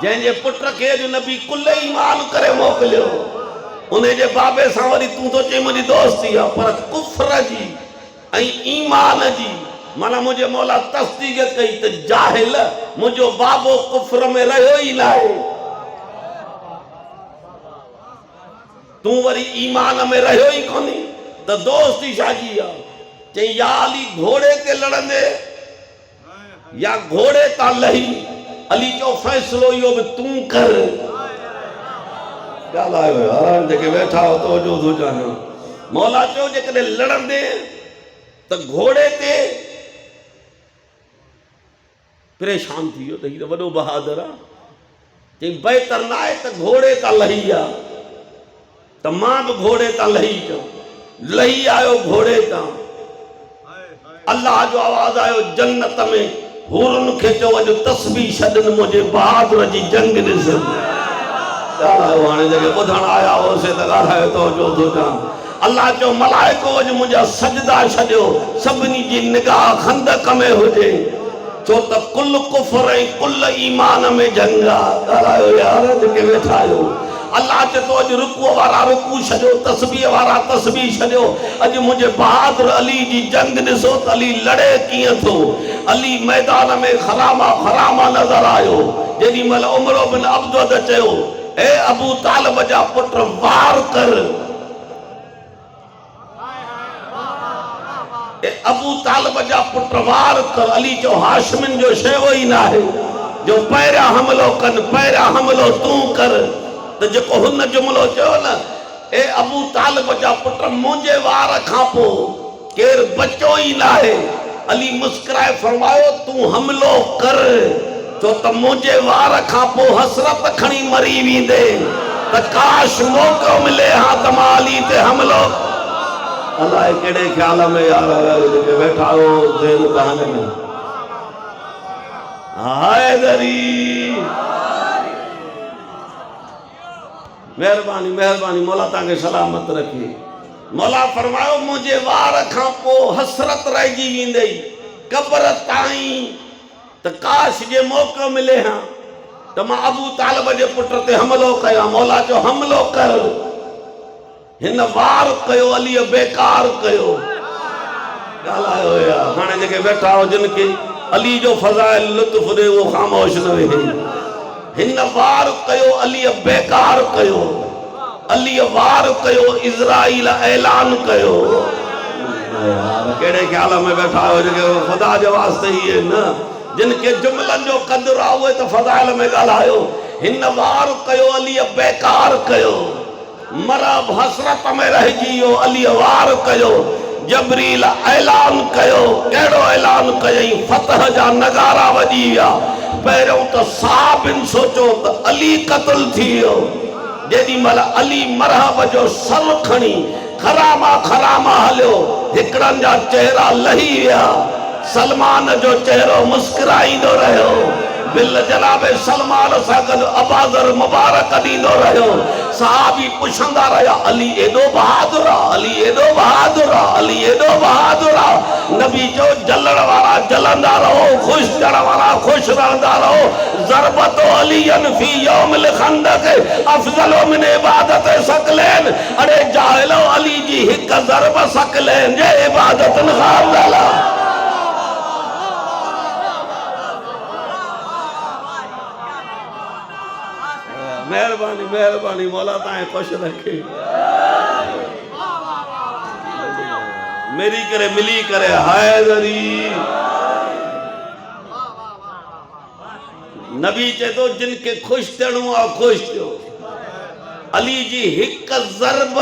जंहिंजे पुट खे अॼु नबी कुल ईमान करे मोकिलियो, उनजे बाबे सां वरी तूं तो चई मुंहिंजी दोस्ती आहे। पर कुफ्र जी ऐं ईमान जी माना मुंहिंजे मौला तस्दीक कई त जाहिल मुंहिंजो बाबो कुफ्र में रहियो ई न आहे, तूं वरी ईमान में रहियो ई कोन्हे त दोस्ती छाजी आहे। चई या अली घोड़े ते लड़ंदे या घोड़े तां लही। अली जो फैसलो इहो बि तूं कर। ॻाल्हायो यार, जेके वेठा हो तो जो थो चाहियां। मौला चयो जेकॾहिं लड़ंदे त घोड़े ते परेशान थी वियो त हीअ वॾो बहादुर आहे। चई बहितर न आहे त घोड़े तां लही आ, त मां बि घोड़े तां लही अचां। लही आयो घोड़े तां। अल्लाह जो आवाज़ आयो जन्नत में, हुरन खे चयो अॼु तस्बीह छॾनि, मुंहिंजे बहादुर जी जंग ॾिस। ॻाल्हायो हाणे जेके ॿुधण आया होसीं त ॻाल्हायो तो जो थो चवां। अल्लाह चयो मलाइको अॼु मुंहिंजा सजदा छॾियो, सभिनी जी निगाह खंदक में हुजे, छो त कुल कुफ्र ऐं कुल ईमान में जंग आहे। ॻाल्हायो यार जेके वेठा आहियो। अल्लाह चए तो अॼु रुकूअ वारा रुकू छॾियो, तस्बीह वारा तस्बीह छॾियो। अॼु मुंहिंजे बहादुर अली जी जंग ॾिसो त अली लड़े कीअं थो। अली मैदान में खरामा खरामा नज़र आयो। जेॾी महिल उमर बिन अब्दुद चयो ए अबू तालिब जा पुट वार कर, अबू तालिब जा पुट वार कर। अली चयो हाशिमिन जो शेवो ई न आहे जो पहिरियां हमलो कनि, पहिरियां हमलो तूं कर। त जेको हुन जुमिलो चयो न, ए अबू तालिब जा पुट मुंहिंजे वार खां पोइ केरु बचो ई न आहे। अली मुस्कुराए फरमायो तूं हमलो कर, छो त मुंहिंजे वार खां पोइ हसरत खणी मरी वेंदे त काश मौक़ो मिले हा त मां अली ते हमलो। अलाए कहिड़े ख़्याल में यार वेठा हो ज़हन कहानी में। हैदरी। मेहरबानी मेहरबानी, मौला तव्हांखे सलामत रखे। मौला फरमायो मुंहिंजे वार खां पोइ हसरत रहिजी वेंदई क़ब्र ताईं, त काश जे मौक़ो मिले हां त मां अबू तालिब जे पुट ते हमलो कयां। मौला जो हमलो कर, हिन वार कयो अली बेकार कयो। ॻाल्हायो या हाणे जेके वेठा हो जिन खे अली जो फज़ाइल लुत्फ़ ॾे उहो ख़ामोश न वेहे। हिन वार कयो अली बेकार कयो, अली वार कयो, इज़राइल ऐलान कयो। कहिड़े ख़्याल में वेठा हो जेके ख़ुदा जे वास्ते ई न, जिनके जुमलन जो क़दुरु आहे उहे त फज़ाइल में ॻाल्हायो। हिन वार कयो अली बेकार कयो, मरब हसरत में रहिजी वियो अली वार कयो। जबरील ऐलान कयो, कहिड़ो ऐलान कयई? फतह जा नगारा वॼी विया। पहिरियों त साहबिन सोचो त अली क़त्ल थी वियो। जेॾी महिल अली मरहब जो सर खणी खरामा खरामा हलियो, हिकिड़नि जा चेहरा लही विया। सलमान जो चेहरो मुस्कुराईंदो रहियो, बिल जनाब सलमान सां गॾु अबाज़र मुबारक ॾींदो रहियो। सहाबी पुछंदा रहिया अली एॾो बहादुर आहे, अली एॾो बहादुर आहे, अली एॾो बहादुर आहे। नबी जो जलण वारा जलंदा रहो, ख़ुशि थियण वारा ख़ुशि रहंदा रहो। ज़रबतो अलीयन फी यौमिल खंदक अफ़ज़ल मिन इबादत सकलैन। अरे जाहिलो, अली जी हिकु ज़रब सकलैन जे इबादतन खां अफ़ज़ल आहे। मेहरबानी मेहरबानी, मौला तव्हांखे ख़ुशि रखे। मेरी करे मिली करे हैदरी। नबी चए थो जिनखे ख़ुशि थियणो आहे ख़ुशि थियो। अली जी हिकु ज़रब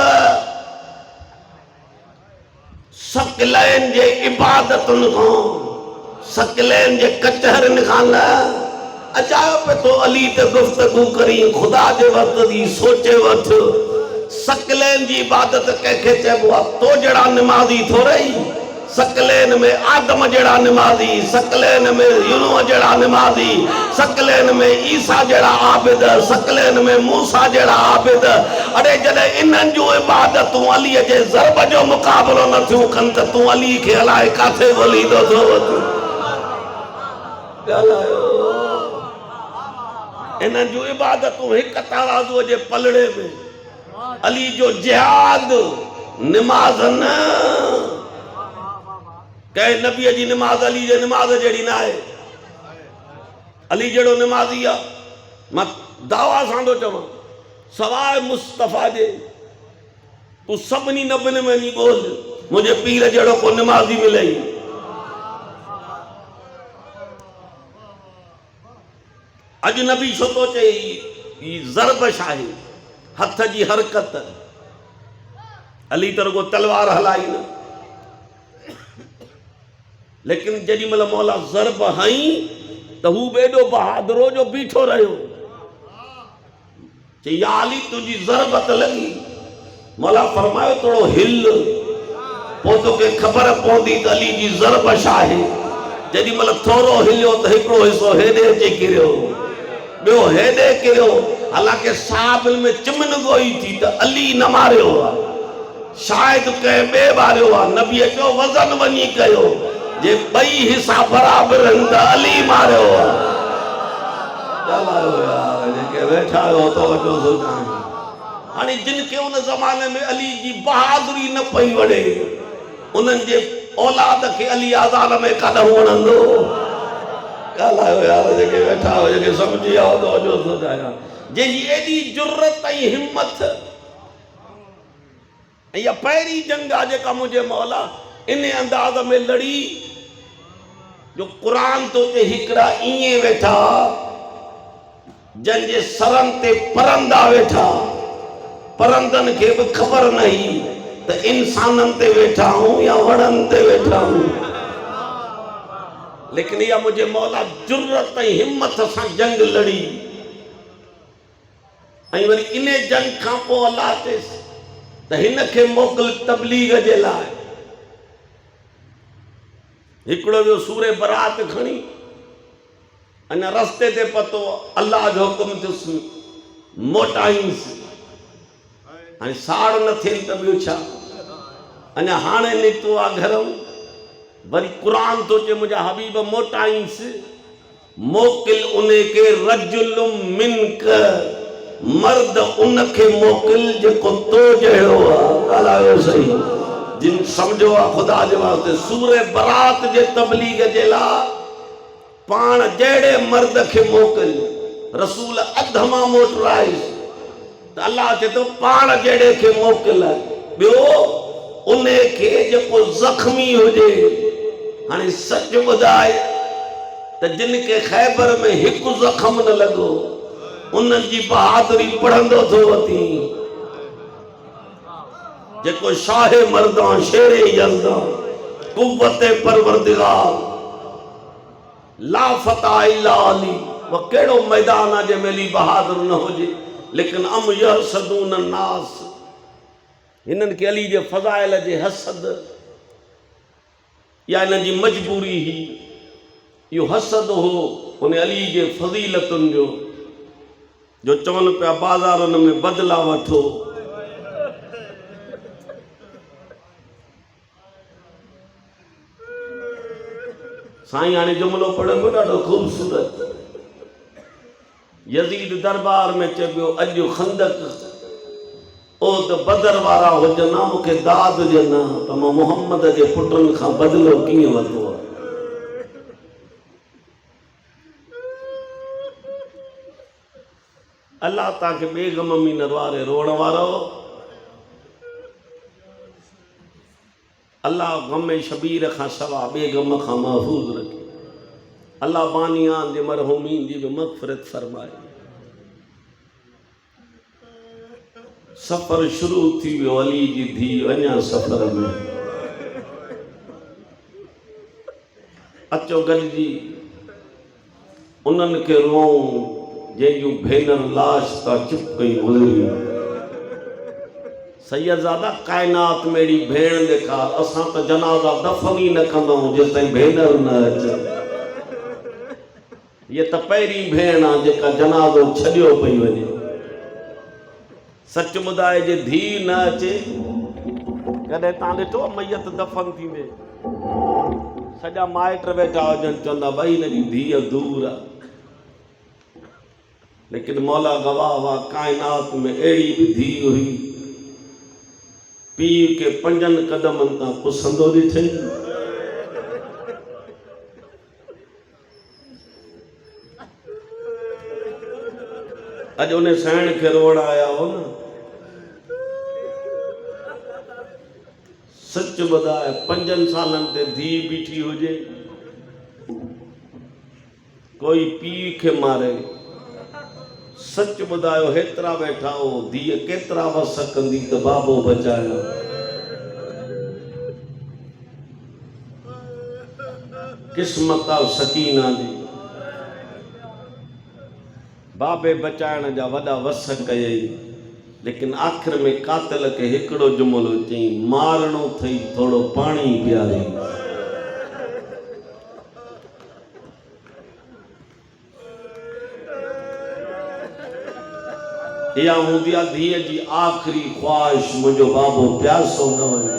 सकलैन जे इबादतुनि खां, सकलैन जे कचहरनि खां न। अचायो पे तो अली ते गुफ्तगू करी, खुदा जे वक़्त दी सोचे वठ। सकलैन जी इबादत कंहिंखे चइबो आहे? तो जहिड़ा निमाज़ी थोरे ई। सकलैन में आदम जहिड़ा निमाज़ी, सकलैन में यूनुह जहिड़ा निमाज़ी, सकलैन में ईसा जहिड़ा आबिद, सकलैन में मूसा जहिड़ा आबिद। अरे जॾहिं इन्हनि जूं इबादतूं अलीअ जे ज़रब जो मुक़ाबिलो न थियूं कनि त तूं अली खे अलाए किथे ॻोल्हींदो थो वञु। ॻाल्हायो। इन्हनि जूं इबादतूं हिकु तराज़ूअ जे पलड़े में। अली जो जिहाद निमाज़ न, कंहिं नबीअ जी निमाज़ अली जे निमाज़ जहिड़ी न आहे। अली जहिड़ो निमाज़ी आहे, मां दावा सां थो चवां, सवाइ मुस्तफ़ा जे तूं सभिनी नबियुनि में वञी ॻोल्ह, मुंहिंजे पीर जहिड़ो को निमाज़ी मिलई। अजनबी छो तो चए ई ज़रबश आहे, हथ जी हरकत। अली त रुगो तलवार हलाई न, लेकिन जेॾी महिल मौला ज़रब हई त हू बेॾो बहादुरो जो बीठो रहियो। चई या अली तुंहिंजी ज़रबत लॻी। मौला फरमायो थोरो हिल, पोइ तोखे ख़बर पवंदी त अली जी ज़रबश आहे। जेॾी महिल थोरो हिलियो त हिकिड़ो हिसो हेॾे अची किरियो, ॿियो हेॾे किरियो। हालांकि साबिल में चिमन गोई थी त अली न मारियो आहे, शायदि कंहिं ॿिए मारियो आहे। नबीअ जो वज़न वञी कयो, जे ॿई हिसा बराबरि आहिनि त अली मारियो आहे। ॻाल्हायो यार, जेके वेठा आहियो तवजो सोचायो। हाणे जिन खे उन ज़माने में अली जी बहादुरी न पई वणे, उन्हनि जे औलाद खे अली आज़ाद में काॾो वणंदो। ॻाल्हायो यार, जेके वेठा हो, जेके सम्झी आओ तवजो सोचायो। जंहिंजी एॾी जुर्रत ऐं हिम्मत, ऐं इहा पहिरीं जंग आहे जेका मुंहिंजे मौला इन अंदाज़ में लड़ी जो क़ुरान तो ते हिकिड़ा ईअं वेठा जंहिंजे सरनि ते परंदा वेठा, परंदनि खे बि ख़बर न हुई त इंसाननि ते वेठा हूं या वणनि ते वेठा हूं। लेकिन इहा मुंहिंजे मौला जुर्रत ऐं हिम्मत सां जंग लड़ी। ऐं वरी इन जंग खां पोइ अलाह चयसि त हिन खे मोकिल तबलीग जे लाइ। हिकिड़ो वियो सूरे बरात खणी अञा रस्ते ते पतो अल्लाह जो हुकुम थियुसि मोटाईंसि हाणे साड़ न थियनि त ॿियो छा। अञा हाणे निकितो आहे घरऊं वरी क़ुरान थो चए मुंहिंजा हबीब मोटाईंसि मोकिल उन खे रजुलुम मिनक मर्द उनखे मोकिल जेको तो जहिड़ो आहे। ॻाल्हायो सही जिन सम्झो आहे ख़ुदा जे वास्ते सूरे बरात जे तबलीग जे लाइ पाण जहिड़े मर्द खे मोकिल। रसूल अधमा मोटराइस त अल्लाह चए थो पाण जहिड़े खे मोकिल। ॿियो उन खे जेको ज़ख़्मी हुजे। हाणे सच ॿुधाए त जिन खे ख़ैबर में हिकु ज़ख़्म न लॻो उन्हनि जी बहादुरी पढ़ंदो थो वती। जेको शाहे मर्दा शेरे यज़दा कुव्वत परवरदिगार ला फता इल्ला अली वो कहिड़ो मैदान आहे जंहिंमें अली बहादुर न हुजे। लेकिन अम यहसदून नास हिननि खे अली जे फज़ाइल जे हसद या हिननि जी मजबूरी ही इहो हसद हो उन अली जे फज़ीलतुनि जो चवनि पिया बाज़ारुनि में बदिला वठो। साईं हाणे जुमिलो पढ़ियो ॾाढो ख़ूबसूरत। यज़ीद दरबार में चए पियो अॼु खंदक ओ त बदर वारा हुजनि मूंखे दाद ॾियनि त मां मुहम्मद जे पुटनि खां बदिलो कीअं वरितो आहे। अल्लाह तव्हांखे ॿिए ग़म में न वारे रोअण वारो। अल्लाह ग़म शबीर खां सवा ॿिए ग़म खां महफ़ूज़ रखे। अल्लाह बानियान जे मरहूमीन जी बि मग़फ़िरत फरमाए। सफ़र शुरू थी वियो अली जी धीउ अञा सफ़र में। अचो गॾिजी उन्हनि खे रोऊं जंहिंजूं भेनर लाश तां चिपकई गुज़रियूं। सैयदज़ादा काइनात में अहिड़ी भेण ॾेखार असां त जनाज़ा दफ़न ई न कंदाऊं जेसि ताईं भेनर न अचे। ये त पहिरीं भेण आहे जेका जनाज़ो छॾियो पई वञे। सच ॿुधाए जे धीउ न अचे कॾहिं तव्हां ॾिठो मैयत दफ़न थींदे सॼा माइट वेठा हुजनि चवंदा भई हिनजी धीअ दूर आहे। लेकिन मौला गवाह हुआ काइनात में अहिड़ी बि धीउ हुई पीउ खे 5 कदमनि तां पुसंदो ॾिठई। अॼु उन साइण खे रोअण आया हो न। सच ॿुधाए 5 सालनि ते धीउ बीठी हुजे कोई पीउ खे मारे। सच ॿुधायो हेतिरा वेठा हो धीअ केतिरा वस कंदी त बाबो बचायो। क़िस्मत आहे सकीना जी बाबे बचाइण जा वॾा वस कयई। लेकिन आख़िर में कातिल खे हिकिड़ो जुमिलो चई मारणो अथई थोरो पाणी पीआरे। इहा हूंदी आहे धीअ जी आख़िरी ख्वाहिश मुंहिंजो बाबो प्यासो न वञे।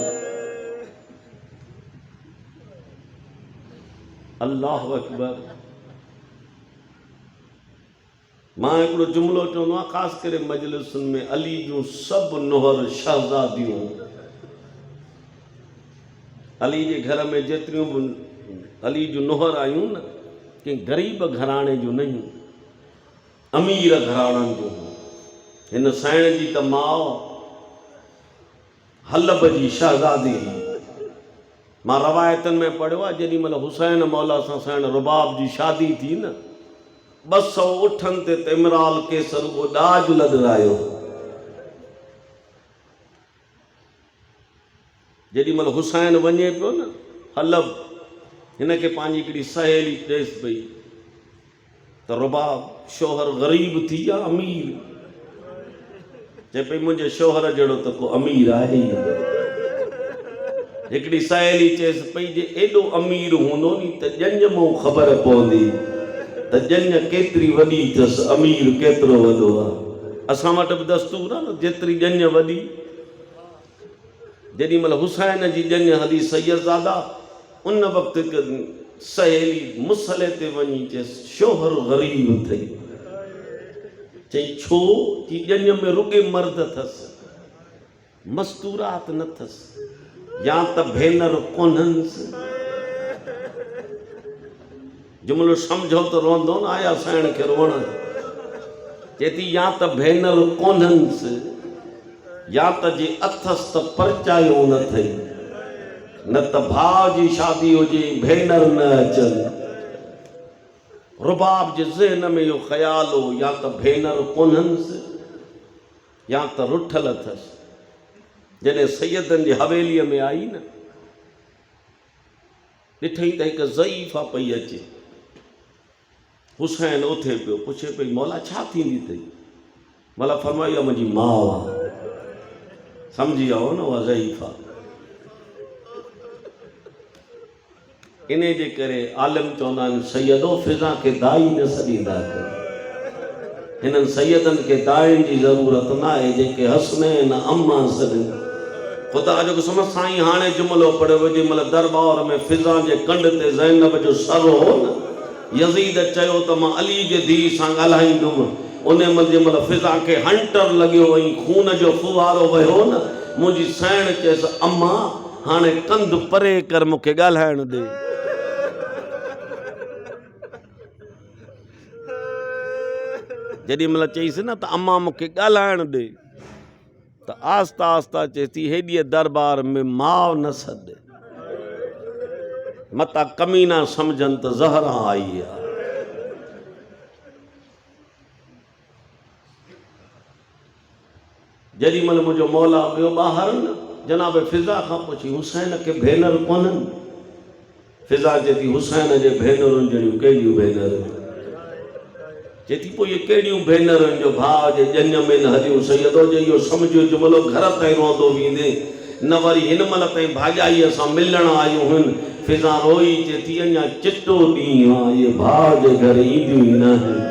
अल्लाह अकबर। मां हिकिड़ो जुमिलो चवंदो आहियां ख़ासि करे मजलिसुनि में अली जूं सभु नुहर शहज़ादियूं अली जे घर में जेतिरियूं बि अली जूं नुहर आयूं न कंहिं ग़रीब घराणे जूं नयूं अमीर घराणनि जूं। हिन साइण जी त माउ हलब जी शहज़ादी। मां रवायतनि में पढ़ियो आहे जेॾी महिल हुसैन मौला सां साइण रुबाब जी शादी थी न 200 उठनि ते इमराल केसर उहो ॾाज लॻायो। जेॾी महिल हुसैन वञे पियो न हलब हिनखे पंहिंजी हिकिड़ी सहेली चएसि पई त रुबाब शोहर ग़रीब थी विया अमीर। चए पई मुंहिंजे शोहर जहिड़ो त को अमीर आहे ई न। हिकिड़ी सहेली चएसि पई जे एॾो अमीर हूंदो नी त ॼञ मूं ख़बर पवंदी त जञ केतिरी वॾी अथसि अमीर केतिरो वॾो आहे। असां वटि बि दस्तूर आहे न, जेतिरी जञ वॾी। जेॾी महिल हुसैन जी जञ हली सैयदज़ादा, उन वक़्तु हिकु सहेली मुसले ते वञी चयसि शोहर ग़रीब अथई। चई छो? की जञ में रुॻे मर्द अथसि, मस्तूरात न अथसि, या त भेनर कोन्हनिसि। जुमिलो सम्झो त रोंदो न, आया साइण खे रोअण। चए थी या त भेनर कोन्हनिसि, या त जे अथसि त परचायो न अथई, न त भाउ जी शादी हुजे भेनर न अचनि। रुबाब जे ज़हन में इहो ख़्याल हो, या त भेनर कोन्हनिसि या त रुठल अथसि। जॾहिं सैयदनि जी हवेलीअ में आई न, ॾिठई त हिकु ज़ईफ़ा पई अचे। हुसैन उथे पियो, पुछे पई मौला छा थींदी अथई? मौला फरमायो मुंहिंजी माउ आहे। सम्झी वियो न, उहा ज़ईफ़ा। इन जे करे आलिम चवंदा आहिनि सैयदो फिज़ा खे दाई न सॾींदा कयो। हिननि सैयदनि खे दाइन जी ज़रूरत न आहे, जेके हसनैन अम्मा सॾनि। ख़ुदा जो कसम, साईं हाणे जुमिलो पढ़ियो जंहिं महिल दरबार में फिज़ा जे कंड ते ज़ैनब जो सर हो न, यज़ीद चयो त मां अली जे धीउ सां ॻाल्हाईंदुमि। उन महिल जंहिं महिल फिज़ा खे हंटर लॻियो ऐं खून जो फुवारो वहियो न, मुंहिंजी साइण चयसि अम्मा हाणे कंध परे कर, मूंखे ॻाल्हाइण ॾे। जेॾी महिल चईसि न त अम्मा मूंखे ॻाल्हाइण ॾे, त आस्ता आस्ता चए थी हेॾीअ दरबार में माउ न सॾ, मता कमीना सम्झनि त ज़हरा आई आहे। जेॾी महिल मुंहिंजो मौला वियो ॿाहिरि न, जनाब फिज़ा खां पुछी हुसैन खे भेनर कोन्हनि? फिज़ा चए थी हुसैन जे भेनरुनि जहिड़ियूं कहिड़ियूं भेनरूं? चए थी पोइ इहे कहिड़ियूं भेनरुनि जो भाउ जे ॼञ में न हलियूं? सैयदो जो इहो सम्झो जुमिलो घर ताईं रोंदो वेंदे, न वरी हिन महिल ताईं भाॼाईअ सां मिलण आयूं आहिनि। फिज़ा रोई चए थी अञा चिटो ॾींहुं आहे, इहे भाउ जे घर ईंदियूं ई न आहिनि।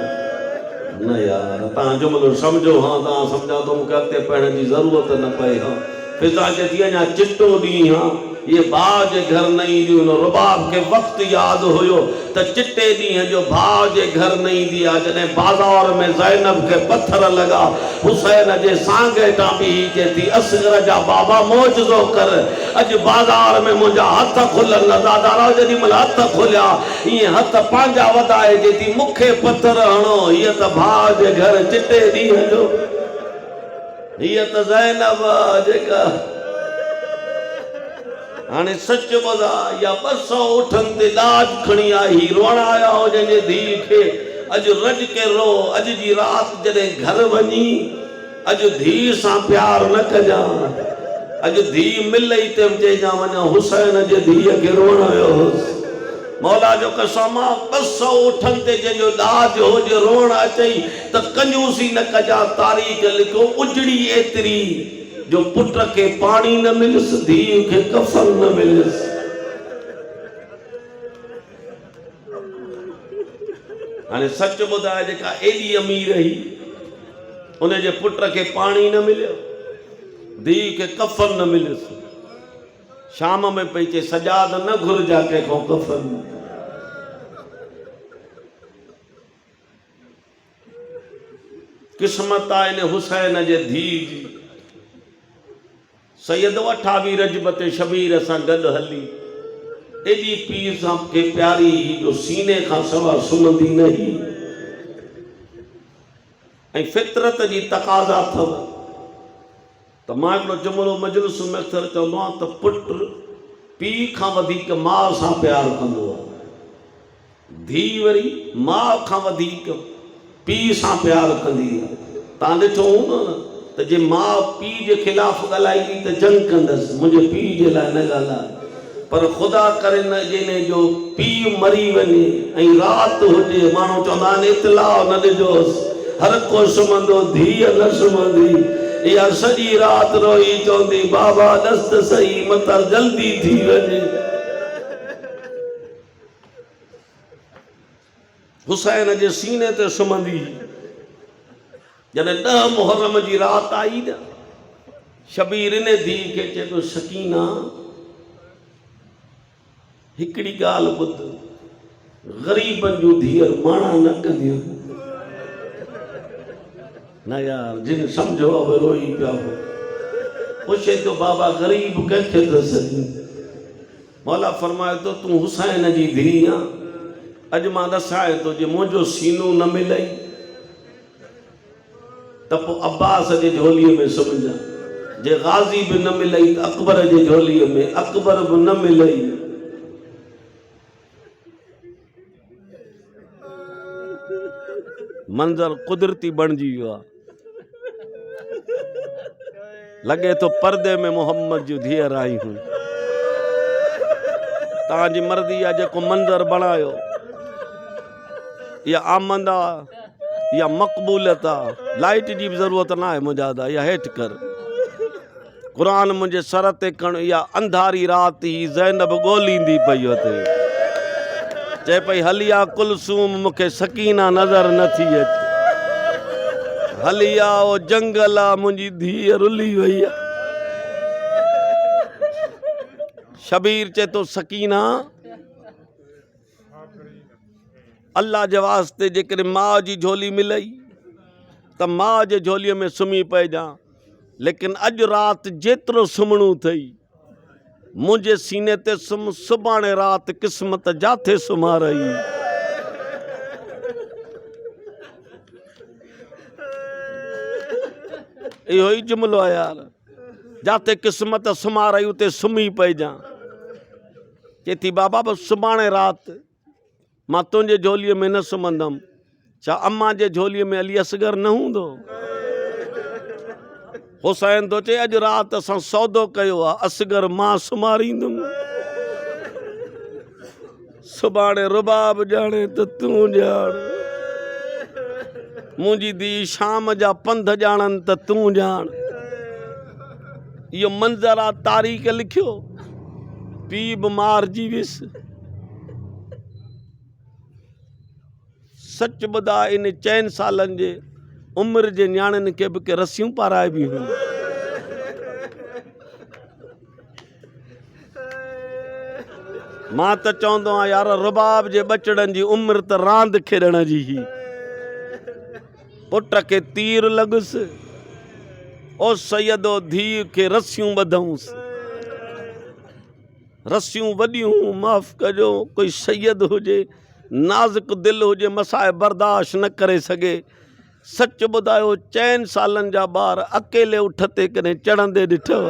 न यार, तव्हां जुमिलो सम्झो। हा तव्हां सम्झा थो मूंखे अॻिते पढ़ण जी ज़रूरत न पए। हा फिज़ा चए थी अञा चिटो ॾींहुं आहे, इहे भाउ जे घर न ईंदियूं। रुबाब खे वक़्तु यादि हुयो त चिटे ॾींहं जो भाउ जे घर न ईंदी आहे। जॾहिं बाज़ार में ज़ैनब खे पथर लॻा, हुसैन जे सांगे तां बि चए थी असगर जा बाबा मौजज़ो कर, अॼु बाज़ार में मुंहिंजा हथ खुलनि। दादा जेॾी महिल हथ खुलिया, ईअं हथ पंहिंजा वधाए चए थी मूंखे पथर हणो, हीअ त भाउ जे घर चिटे ॾींहं जो, हीअ त ज़ैनब जेका हाणे सच ॿुधा, या 200 उठनि ते लाज खणी आई, रोअण आया हो जंहिंजे धीउ खे। अॼु रज के रो, अॼु जी राति जॾहिं घर वञी, अॼु धीउ सां प्यार न कजां। अॼु धीउ मिलई ते चइजां वञा हुसैन जे धीअ खे रोअण वियो हुउसि। मौला जो कसम, 200 उठनि ते जंहिंजो लाज हुजे, रोअण अचई त कंजूसी न कजां। तारीख़ लिखो उजड़ी एतिरी जो पुट खे पाणी न मिलसि, धीउ खे कफन न मिलसि। हाणे सच ॿुधाए, जेका एॾी अमीर हुई, उनजे पुट खे पाणी न मिलियो, धीउ खे कफन न मिलसि। शाम में पई चए सजाद न घुरजा कंहिंखो कफन। क़िस्मत आहे इन हुसैन जे धीउ जी। सैयद 28 रजब ते शबीर सां गॾु हली, एॾी पीर सां खे प्यारी ही जो सीने खां सवा सुम्हंदी न हुई। ऐं फितरत जी तक़ाज़ा अथव त मां हिकिड़ो जुमिलो मजलिस में अक्सर चवंदो आहियां त पुटु पीउ खां वधीक माउ सां प्यारु कंदो आहे, धीउ वरी माउ खां वधीक पीउ सां प्यारु कंदी आहे। तव्हां ॾिठो हूंदो न त जे माउ पीउ जे ख़िलाफ़ु ॻाल्हाईंदी त जंग कंदसि, मुंहिंजे पीउ जे लाइ न ॻाल्हाए। पर ख़ुदा करे न जंहिं जो पीउ मरी वञे ऐं राति हुजे, माण्हू चवंदा आहिनि इतलाउ न ॾिजोसि, हर को सुम्हंदो धीअ न सुम्हंदी। इहा सॼी राति रोई चवंदी बाबा दस्त सही मतर जल्दी थी वञे। हुसैन जे सीने ते सुम्हंदी। जॾहिं 10 मुहर्रम जी रात आई न, शबीर इन धी खे चए थो सकीना हिकिड़ी ॻाल्हि ॿुध, ग़रीबनि जूं धीअर माणा न कंदियूं न यार। जिन सम्झो आहे रोई पिया हो। पुछे थो बाबा ग़रीब कंहिंखे थो सॾी? मौला फरमाए थो तूं हुसैन जी धीउ आहे। अॼु मां ॾसाए थो जे मुंहिंजो सीनो न मिलई त पोइ अब्बास जे झोलीअ में सुम्हजां। जे गाज़ी बि न मिलई त अकबर जे झोलीअ में, अकबर बि न मिलई मंज़र कुदरती बणिजी वियो आहे। लॻे थो पर्दे में मोहम्मद जूं धीअर आई हुयूं। तव्हांजी मर्ज़ी आहे जेको मंज़र बणायो, इहा आमद आहे या मक़बूलियत आहे। लाइट जी बि ज़रूरत न आहे मुंहिंजा, इहा हेठि कर। क़ुरान मुंहिंजे सर ते खण। इहा अंधारी राति ही ज़ैनब ॻोल्हींदी पई हुते, चए पई हलिया कुलसूम मूंखे सकीना नज़र नथी अचे। हलिया ओ जंगल आहे मुंहिंजी धीअ रुली वई आहे। शबीर चए थो सकीना अल्लाह जे वास्ते जेकॾहिं माउ जी झोली मिलई त माउ जे झोलीअ में सुम्ही पइजां, लेकिन अॼु राति जेतिरो सुम्हणो अथई मुंहिंजे सीने ते सुम्ह। सुभाणे राति क़िस्मत जाथे सुम्हारई। इहो ई जुमिलो आहे यार। जाते क़िस्मत सुम्हारई उते सुम्ही पइजां। चए थी बाबा बसि सुभाणे राति मां तुंहिंजे झोलीअ में न सुम्हंदमि। छा अम्मा जे झोलीअ में अली असगर न हूंदो? हुसैन थो चए अॼु राति असां सौदो कयो आहे, असगर मां सुम्हारींदुमि। सुभाणे रुबाब ॼाणे त तूं ॼाण, मुंहिंजी धीउ शाम जा पंध ॼाणनि त तूं ॼाण। इहो मंज़र आहे, तारीख़ लिखियो। पीउ बि मारिजी वियुसि। सच ॿुधा इन 4 सालनि जे उमिरि जे न्याणियुनि खे बि के रसियूं पाराइबियूं हुयूं। मां त चवंदो आहियां यार रुबाब जे बचड़नि जी उमिरि त रांदि खेॾण जी ही। पुट खे तीर लॻुसि, ओ सैयदो धीउ खे रसियूं ॿधऊंसि। रसियूं वॾियूं, माफ़ कजो, कोई सैयद हुजे, नाज़ुक दिलि हुजे, मसाए बर्दाश्त न करे सघे। सच ॿुधायो 4 सालनि जा ॿार अकेले उठ ते कॾहिं चढ़ंदे ॾिठव?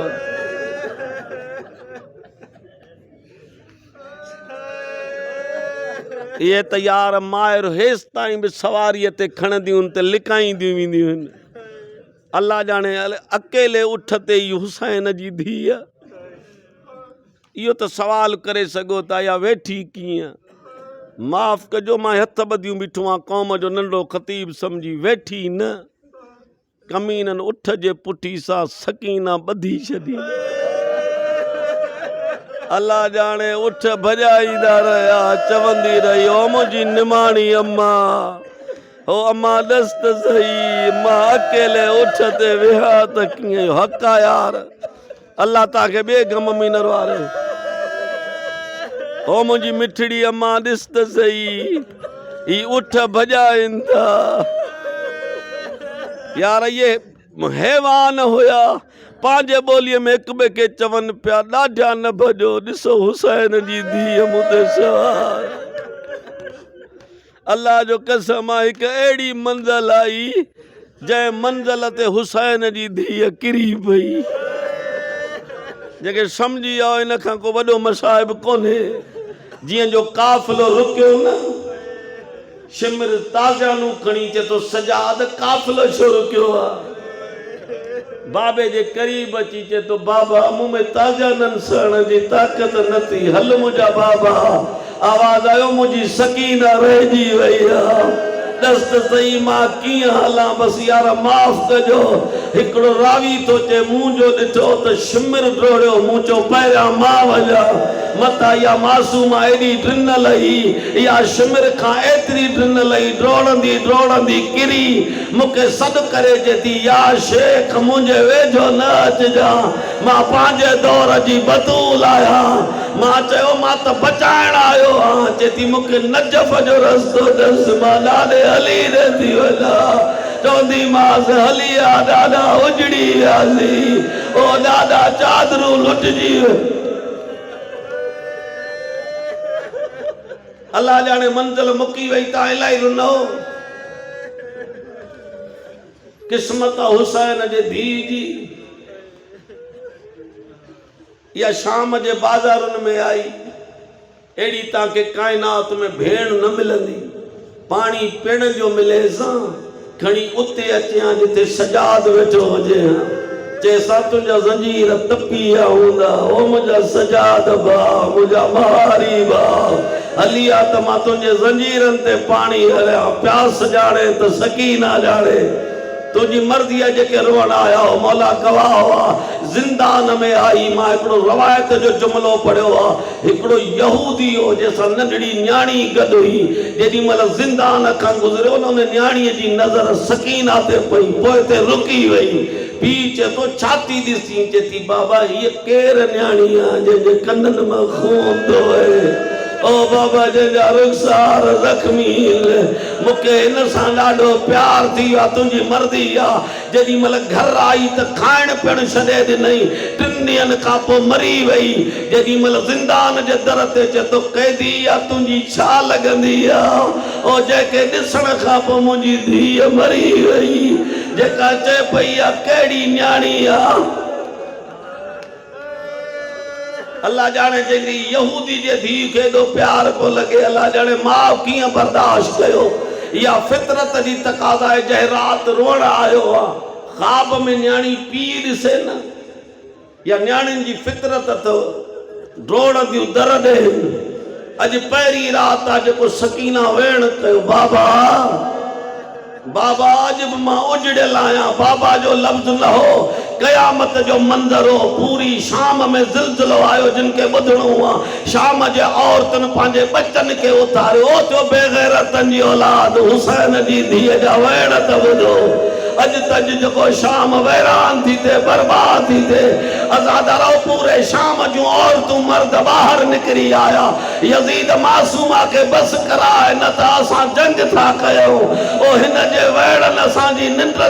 इहे त यार माहिर हेसि ताईं बि सवारीअ ते खणंदियूं त लिकाईंदियूं वेंदियूं आहिनि। अल्लाह ॼाणे अकेले उठ ते ई हुसैन जी धीअ। इहो त सवाल करे सघो था या वेठी कीअं? माफ़ कजो, मां हथ ॿधियूं बीठो आहियां, क़ौम जो नंढो ख़तीब सम्झी वेठी न। कमीननि उठ जे पुठी सां सकीना ॿधी छॾी। अल्लाह ॼाणे उठ भॼाईंदा रहिया, चवंदी रही ओ मुंहिंजी निमाणी अम्मा, ओ अम्मा ॾस त सही, मां अकेले उठ ते वेहा त कीअं? हक़ आहे यार, अल्लाह तव्हांखे ॿिए गम में न वारे। ओ मुंहिंजी मिठड़ी अम्मा ॾिस त सही, ही उठ भॼाइनि था यार। इहे हैवान हुया, पंहिंजे ॿोलीअ में हिक ॿिए खे चवनि पिया ॾाढा न भॼो, ॾिसो हुसैन जी धीअ मूं ते सवार। अल्लाह जो कसम आहे, हिकु अहिड़ी मंज़िल आई जंहिं मंज़िल ते हुसैन जी धीअ किरी पई। जेके सम्झी वियो इन खां को वॾो मसाइब कोन्हे। जीअं जो काफ़िलो रुकियो न, शिमर ताज़ानू खणी चए थो सजाद काफ़िलो छो रुकियो आहे? बाबे जे क़रीब अची चए थो बाबा मूं में ताज़ाननि सहण जी ताक़त न थी, हल मुंहिंजा बाबा। आवाज़ आयो मुंहिंजी सकीना रहिजी वई आहे। दस्त सही मां कीअं हलां बस यार माफ़ कजो। हिकिड़ो रावी तो चे मुंह जो ॾिठो त शिमिर ड्रोड़ियो मूं चयो पहिरियां मां वञा मता या मासूम एॾी ड्रिन लही या शिमिर खां एतिरी ड्रिन लही ड्रोड़ंदी ड्रोड़ंदी किरी मूंखे सॾु करे चेती या शेख मुंहिंजे वेझो न अचिजा मां पंहिंजे दौर जी बतूल आहियां। मां चयो मां त बचाइण आयो आहियां। चेती मूंखे नजफ़ जो रस्तो ॾस मां ॾाढे हली रहंदी वञा। चवंदी मांस हली आ ॾाढा उजड़ी वियासीं ओ ॾाढा चादरूं लुटजी अल्लाह जाने मंजिल मुकी वई ता इलाही रुनो। किस्मत हुसैन जे धी जी या शाम जे बाज़ारुनि में आई। एड़ी ताके कायनात में भेण न मिलंदी पानी पिण जो मिले सां खणी उते अचियां जिते सजाद वेठो हुजे। जैसा तुझा ज़ंजीर तपिया हूंदा ओ मुझा सजाद बा मुझा महारी बा हलिया त मां तुझे ज़ंजीरनि ते पानी हलिया प्यास ॼाणे त सकीना ॼाणे तुझी मर्दी जेके रोअण आया हो मौला गवाह हुआ। ज़िंदान में आई मां हिकिड़ो रवायत जो जुमिलो पढ़ियो आहे। हिकिड़ो यहूदी हो जंहिंसां नंढड़ी न्याणी गॾु हुई। जेॾी महिल ज़िंदान खां गुज़रियो न उन न्याणीअ जी नज़र सकीना ते पई पोइ ते रुकी वई। पीउ चए थो छाती ॾिसी चेती बाबा हीअ केरु न्याणी आहे जंहिंजे कननि मां खून थो वहे। ओ बाबा जंहिंजा रुख़सार ज़ख़्मी मूंखे हिन सां ॾाढो प्यार थी वियो आहे तुंहिंजी मर्दी आहे। जेॾी महिल घर आई त खाइण पीअण छॾे ॾिनई 3 ॾींहंनि खां पोइ मरी वई। जेॾी महिल ज़िंदान जे दर ते चए थो कैदी आहे तुंहिंजी छा लॻंदी आहे ओ जंहिंखे ॾिसण खां पोइ मुंहिंजी धीअ मरी वई जेका चए पई आहे कहिड़ी न्याणी आहे। अल्लाह जाने जंहिंजी यहूदी जे धीउ खे एॾो प्यार पियो लॻे अल्लाह जाने माउ कीअं बर्दाश्त कयो। इहा फितरत जी तक़ाज़ा आहे। जंहिं राति रोअण आयो आहे ख़्वाब में न्याणी पीउ ॾिसे न या न्याणियुनि जी फितरत अथव ड्रोड़ंदियूं दर ॾियनि। अॼु पहिरीं राति आहे जेको सकीना वेण कयो बाबा बाबा अॼु बि मां उजड़ियल आहियां। बाबा जो लफ़्ज़ न हो क़यामत जो मंज़र हो। पूरी शाम में ज़िलज़िलो आयो जिन खे ॿुधणो आहे। शाम जे औरतुनि पंहिंजे बचनि खे उथारियो ओ थियो बेग़ैरतनि जी औलाद हुसैन जी धीअ जा वेण त ॿुधो। अॼु तज जेको शाम वैरान थी थिए बर्बाद थी थिए अज़ादारो पूरे शाम जूं औरतूं मर्द ॿाहिरि निकिरी आया। यज़ीद मासूमा खे बस कराए न त असां जंग था कयूं ओ हिन जे वेड़नि असांजी निंड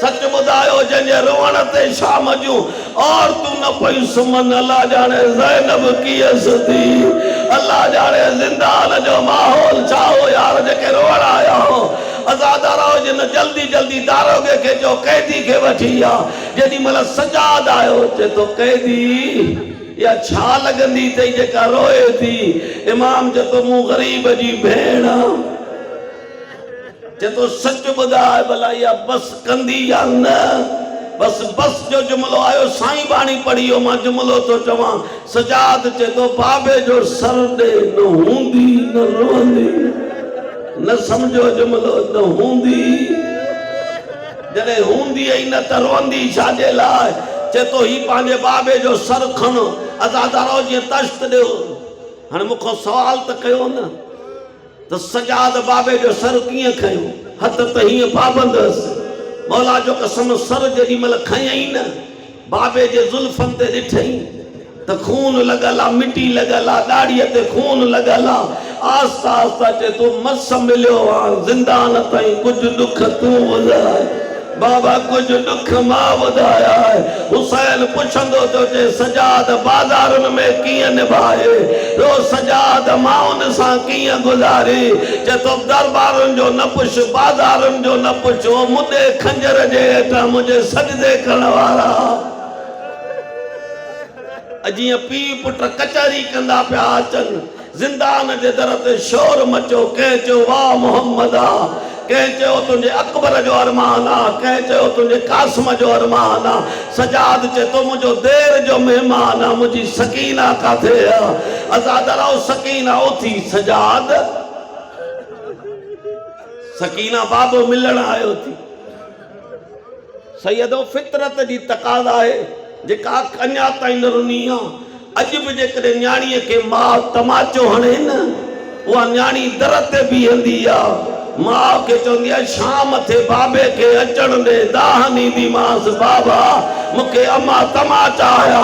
सच ॿुधायो जंहिंजे रोअण ते शाम जूं औरतूं न पई सुम्हनि। अल्लाह जाने ज़ैनब कीअं सुधी अल्लाह जाने ज़िंदान जो माहौल छा हो यार जेके रोअण आया हो। अज़ादारो जिन जल्दी जल्दी दारोगे खे जो कैदी खे वठी आ। जेॾी महिल सजाद आयो चए थो कैदी या छा लॻंदी अथई जेका रोए थी। इमाम चए थो मूं ग़रीब जी भेण चए थो सच ॿुधाए भला इहा बस कंदी या न। बस बस जो जुमिलो आयो साईं बाणी पढ़ी मां जुमिलो थो चवां। सजाद चए थो बाबे जो सर ॾे न हूंदी न रोंदी न समझो जुमिलो न हूंदी जॾहिं हूंदी आई न त रोंदी छाजे लाइ। चए थो ही पंहिंजे बाबे जो सर खण अज़ादारो जीअं तश्त ॾियो। हाणे मूंखां सवाल त कयो न त सजाद बाबे जो सर कीअं खयो। हथ त हीअं पाबंद हुअसि मौला जो कसम सर जेॾी महिल खयई न बाबे जे ज़ुल्फनि ते ॾिठई त खून लॻल आहे मिटी लॻल आहे ॾाड़ीअ ते खून लॻल आहे। आस्ता आस्ता चए थो मस मिलियो आहे ज़िंदान ताईं कुझु ॾुख तूं ॿुधाए बाबा कुझु ॾुख मां ॿुधाया आहे। हुसैन पुछंदो थो चए सजाद बाज़ारुनि में कीअं निभाए रो सजाद माउनि सां कीअं गुज़ारी। चए थो दरबारुनि जो न पुछ बाज़ारुनि जो न पुछ ओ मुदे खंजर जे हेठां मुंहिंजे सजदे करण वारा। जीअं पीउ पुट कचहरी कंदा पिया अचनि ज़िंदान जे दर ते शोर मचो। कंहिं चयो वाह मोहम्मद आ कंहिं चयो तुंहिंजे अकबर जो अरमान आहे कंहिं चयो तुंहिंजे कासिम जो अरमान आहे। सजाद चए थो मुंहिंजो देर जो महिमान आहे मुंहिंजी सकीना काथे आहे। अज़ादारो सकीना उथी सजाद सकीना बाबो मिलण आयो थी। सैयदो फितरत जी तकाज़ा आहे जेका अञा ताईं न रुनी आहे। अॼु बि जेकॾहिं न्याणीअ खे माउ तमाचो हणे न, उहा न्याणी दर ते बीहंदी आहे, माउ खे चवंदी आहे शाम थिए बाबे खे अचण ॾे, दाह ॾींदीमांसि बाबा मूंखे अम्मा तमाचा आया।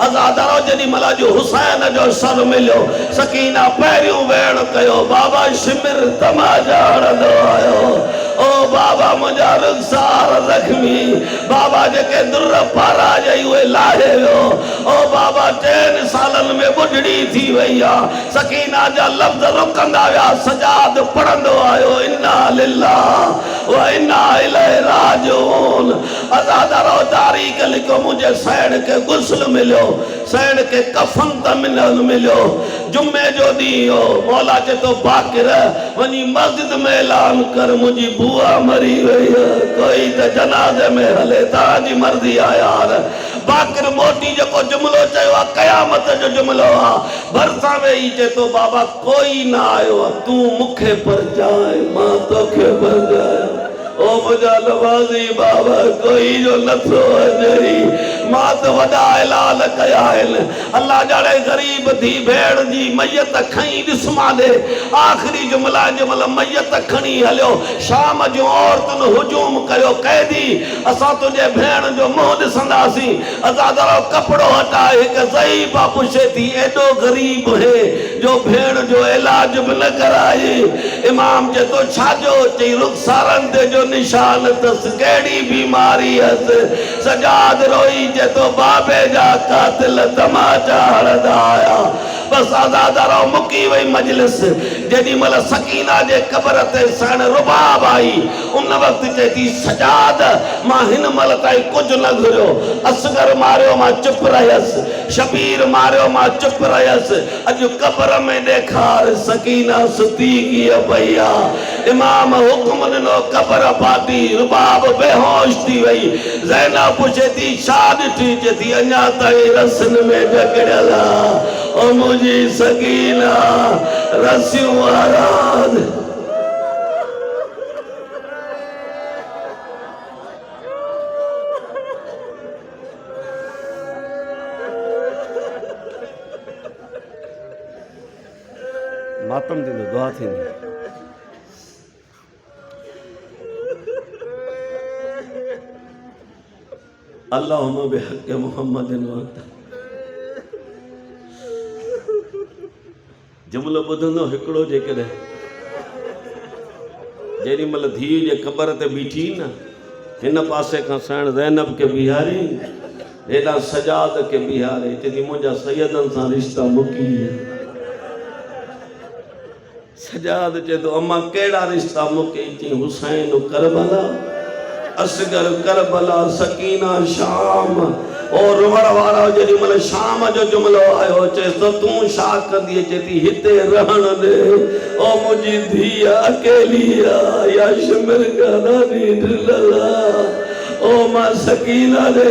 अज़ादरो जेॾी महिल जो हुसैन जो सर मिलियो, सकीना पहिरियों वेण कयो, बाबा शिमिर तमाचा हणंदो आयो। ओ बाबा मुंहिंजा रुखसार ज़ख्मी, बाबा जेके दुर पारा जई उहे लाहे वियो। ओ बाबा 3 सालनि में बुढ़ड़ी थी वई आहे। सकीना जा लफ़्ज़ रुकंदा विया, सजाद पढ़ंदो आयो इन्ना लिल्लाह व इन्ना इलैहि राजिऊन। अज़ादरो तारीख़ लिखो मुंहिंजे सैण खे गुस्ल मिलियो, सैण खे कफ़न त मिलियो। जुमे जो ॾींहुं हो, मौला चए थो बाकिर वञी मस्जिद में ऐलान कर मुंहिंजी बुआ मरी वई है, कोई त जनाज़े में हले, तव्हांजी मर्ज़ी आहे यार। बाकिर मोटी जेको जुमिलो चयो आहे क़यामत जो जुमिलो आहे। भरिसां वेही चए थो बाबा कोई न आयो आहे, तूं मूंखे परचाए मां तोखे परचायो। ओ मुंहिंजा नवाज़ी बाबा कोई जो नथो अचई, मां त वॾा ऐलान कया आहिनि। अल्लाह ॼाणे ग़रीब थी भेण जी मैयत खई ॾिसमां ॾे। आख़िरी जुमिला जंहिंमहिल मैयत खणी हलियो, शाम जूं औरतुनि हुजूम कयो, कैदी असां तुंहिंजे भेण जो मुंहुं ॾिसंदासीं। अज़ादरो कपिड़ो हटाए हिकु ज़ईफ़ा पुछे थी, एॾो ग़रीब है जो भेण जो इलाज बि न कराई। इमाम चए थो छाजो? चई रुखसारनि ते जो निशान अथसि, कहिड़ी बीमारी अथसि? सजाद रोई चए थो बाबे जा कातिल तमाचा हणंदा आया। बसि अज़ादरो मुकी वई मजलिस। जेॾी महिल सकीना जे क़बर ते सण रुबाब आई, उन वक़्तु चए थी सजाद मां हिन महिल ताईं कुझु न घुरियो। असगर मारियो मां चुप रहियसि, शबीर मारियो मां चुप रहियसि। अॼु क़बर में ॾेखार सकीना सुती कीअं पई आहे। इमाम हुकुम ॾिनो क़बर फाटी, रुबाब बेहोश थी वई। ज़ैनब पुछे थी छा ॾिठी? चए थी अञा ताईं रसिन में जकड़ियल आहे। ओ मुंहिंजी सकीना रसियूं आराध मातम थींदो, दुआ थींदी। अल्लाहुम्मा बिहक़्क़ि मुहम्मदिन व जुमिलो ॿुधंदो हिकिड़ो जेकॾहिं जेॾी महिल धीउ जे क़बर ते बीठी न, हिन पासे खां साण ज़ैनब खे बीहारे, हेॾां सजाद खे बीहारे, चए थी मुंहिंजा सैयदनि सां रिश्ता मुकी विया। सजाद चए थो अम्मा कहिड़ा रिश्ता मुके? चई हुसैन करबला, असगर करबला, सकीना शाम। और रुवण वारा जेॾी महिल शाम जो जुमिलो आयो, चए थो तूं छा कंदी? चए थी हिते रहण ॾे, ओ मुंहिंजी धीअ अकेली आहे, या शिमिर गाना नी ढिलला, ओ मां सकीना ॾे।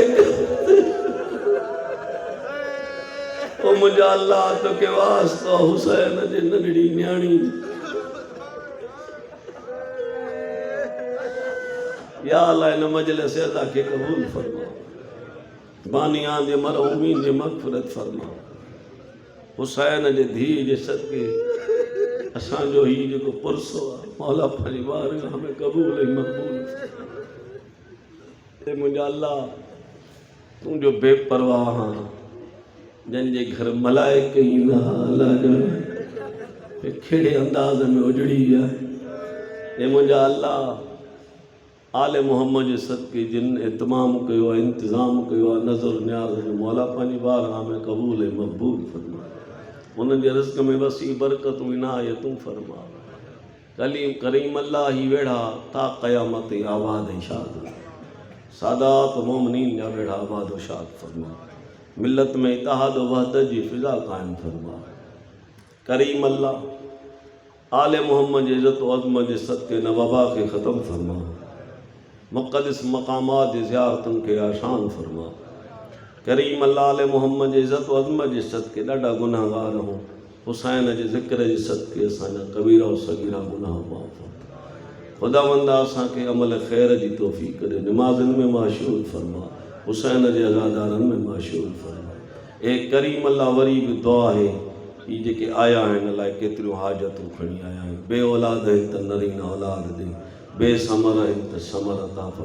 ओ मुंहिंजा अल्लाह तोखे वास्तो हुसैन जे नंढड़ी न्याणी। या अल्लाह इन मजलिस अदा खे क़बूल फरमा, बानियां जे मरहूमीन जी मग़फ़िरत फरमा। हुसैन जे धीउ जे सदके असांजो ही जेको पुरसो आहे मौला पंहिंजी बारगाह में क़बूल ऐं मक़बूल। ए मुंहिंजा अल्लाह तूं जो बेपरवाह आहीं, जंहिंजे घर मलाइक ईंदा अल्लाह ॼाणे कहिड़े अंदाज़ में उजड़ी विया। ए मुंहिंजा अल्लाह आले मोहम्मद जे सदके जिन इतमाम कयो आहे, इंतज़ाम कयो आहे, नज़र न्याज़ जो मौला पंहिंजी बारगाह में क़बूल ऐं मक़बूल फरमा। उन्हनि जे रिज़्क़ में वसी बरकतूं इनायतूं फरमा। कलीम करीम अल्लाह ही वेड़ा ता क़यामत आबाद शाद, सादात मोमिनीन जा वेड़ा आबाद शाद फरमा। मिलत में इत्तेहाद वहदत जी फ़िज़ा क़ाइम फरमा। करीम अल्लाह आले मोहम्मद जी इज़्ज़त व अज़मत जे सदके न वबा खे ख़त्म फरमा, मुक़द्दस मक़ामात जी ज़ियारतुनि खे आसान फरमा। करीम अल्लाह आले मोहम्मद जी इज़्ज़त व अज़मत जे सदके ॾाढा गुनाहगार हूं, हुसैन जे ज़िक्र जे सदके असांजा कबीरा व सगीरा गुनाह माफ़ फरमा। ख़ुदावंदा असांखे अमल ख़ैर जी तौफ़ीक़ ॾे, निमाज़नि में माशूर फरमा, हुसैन जे अज़ादारनि में माशूर फरमा। ए करीम अल्लाह वरी बि दुआ आहे, ही जेके आया आहिनि अलाए केतिरियूं हाजतूं खणी आया आहिनि, बे औलाद आहिनि त नरीन औलाद ॾे, बेसमर आहिनि त समर अता फरमा।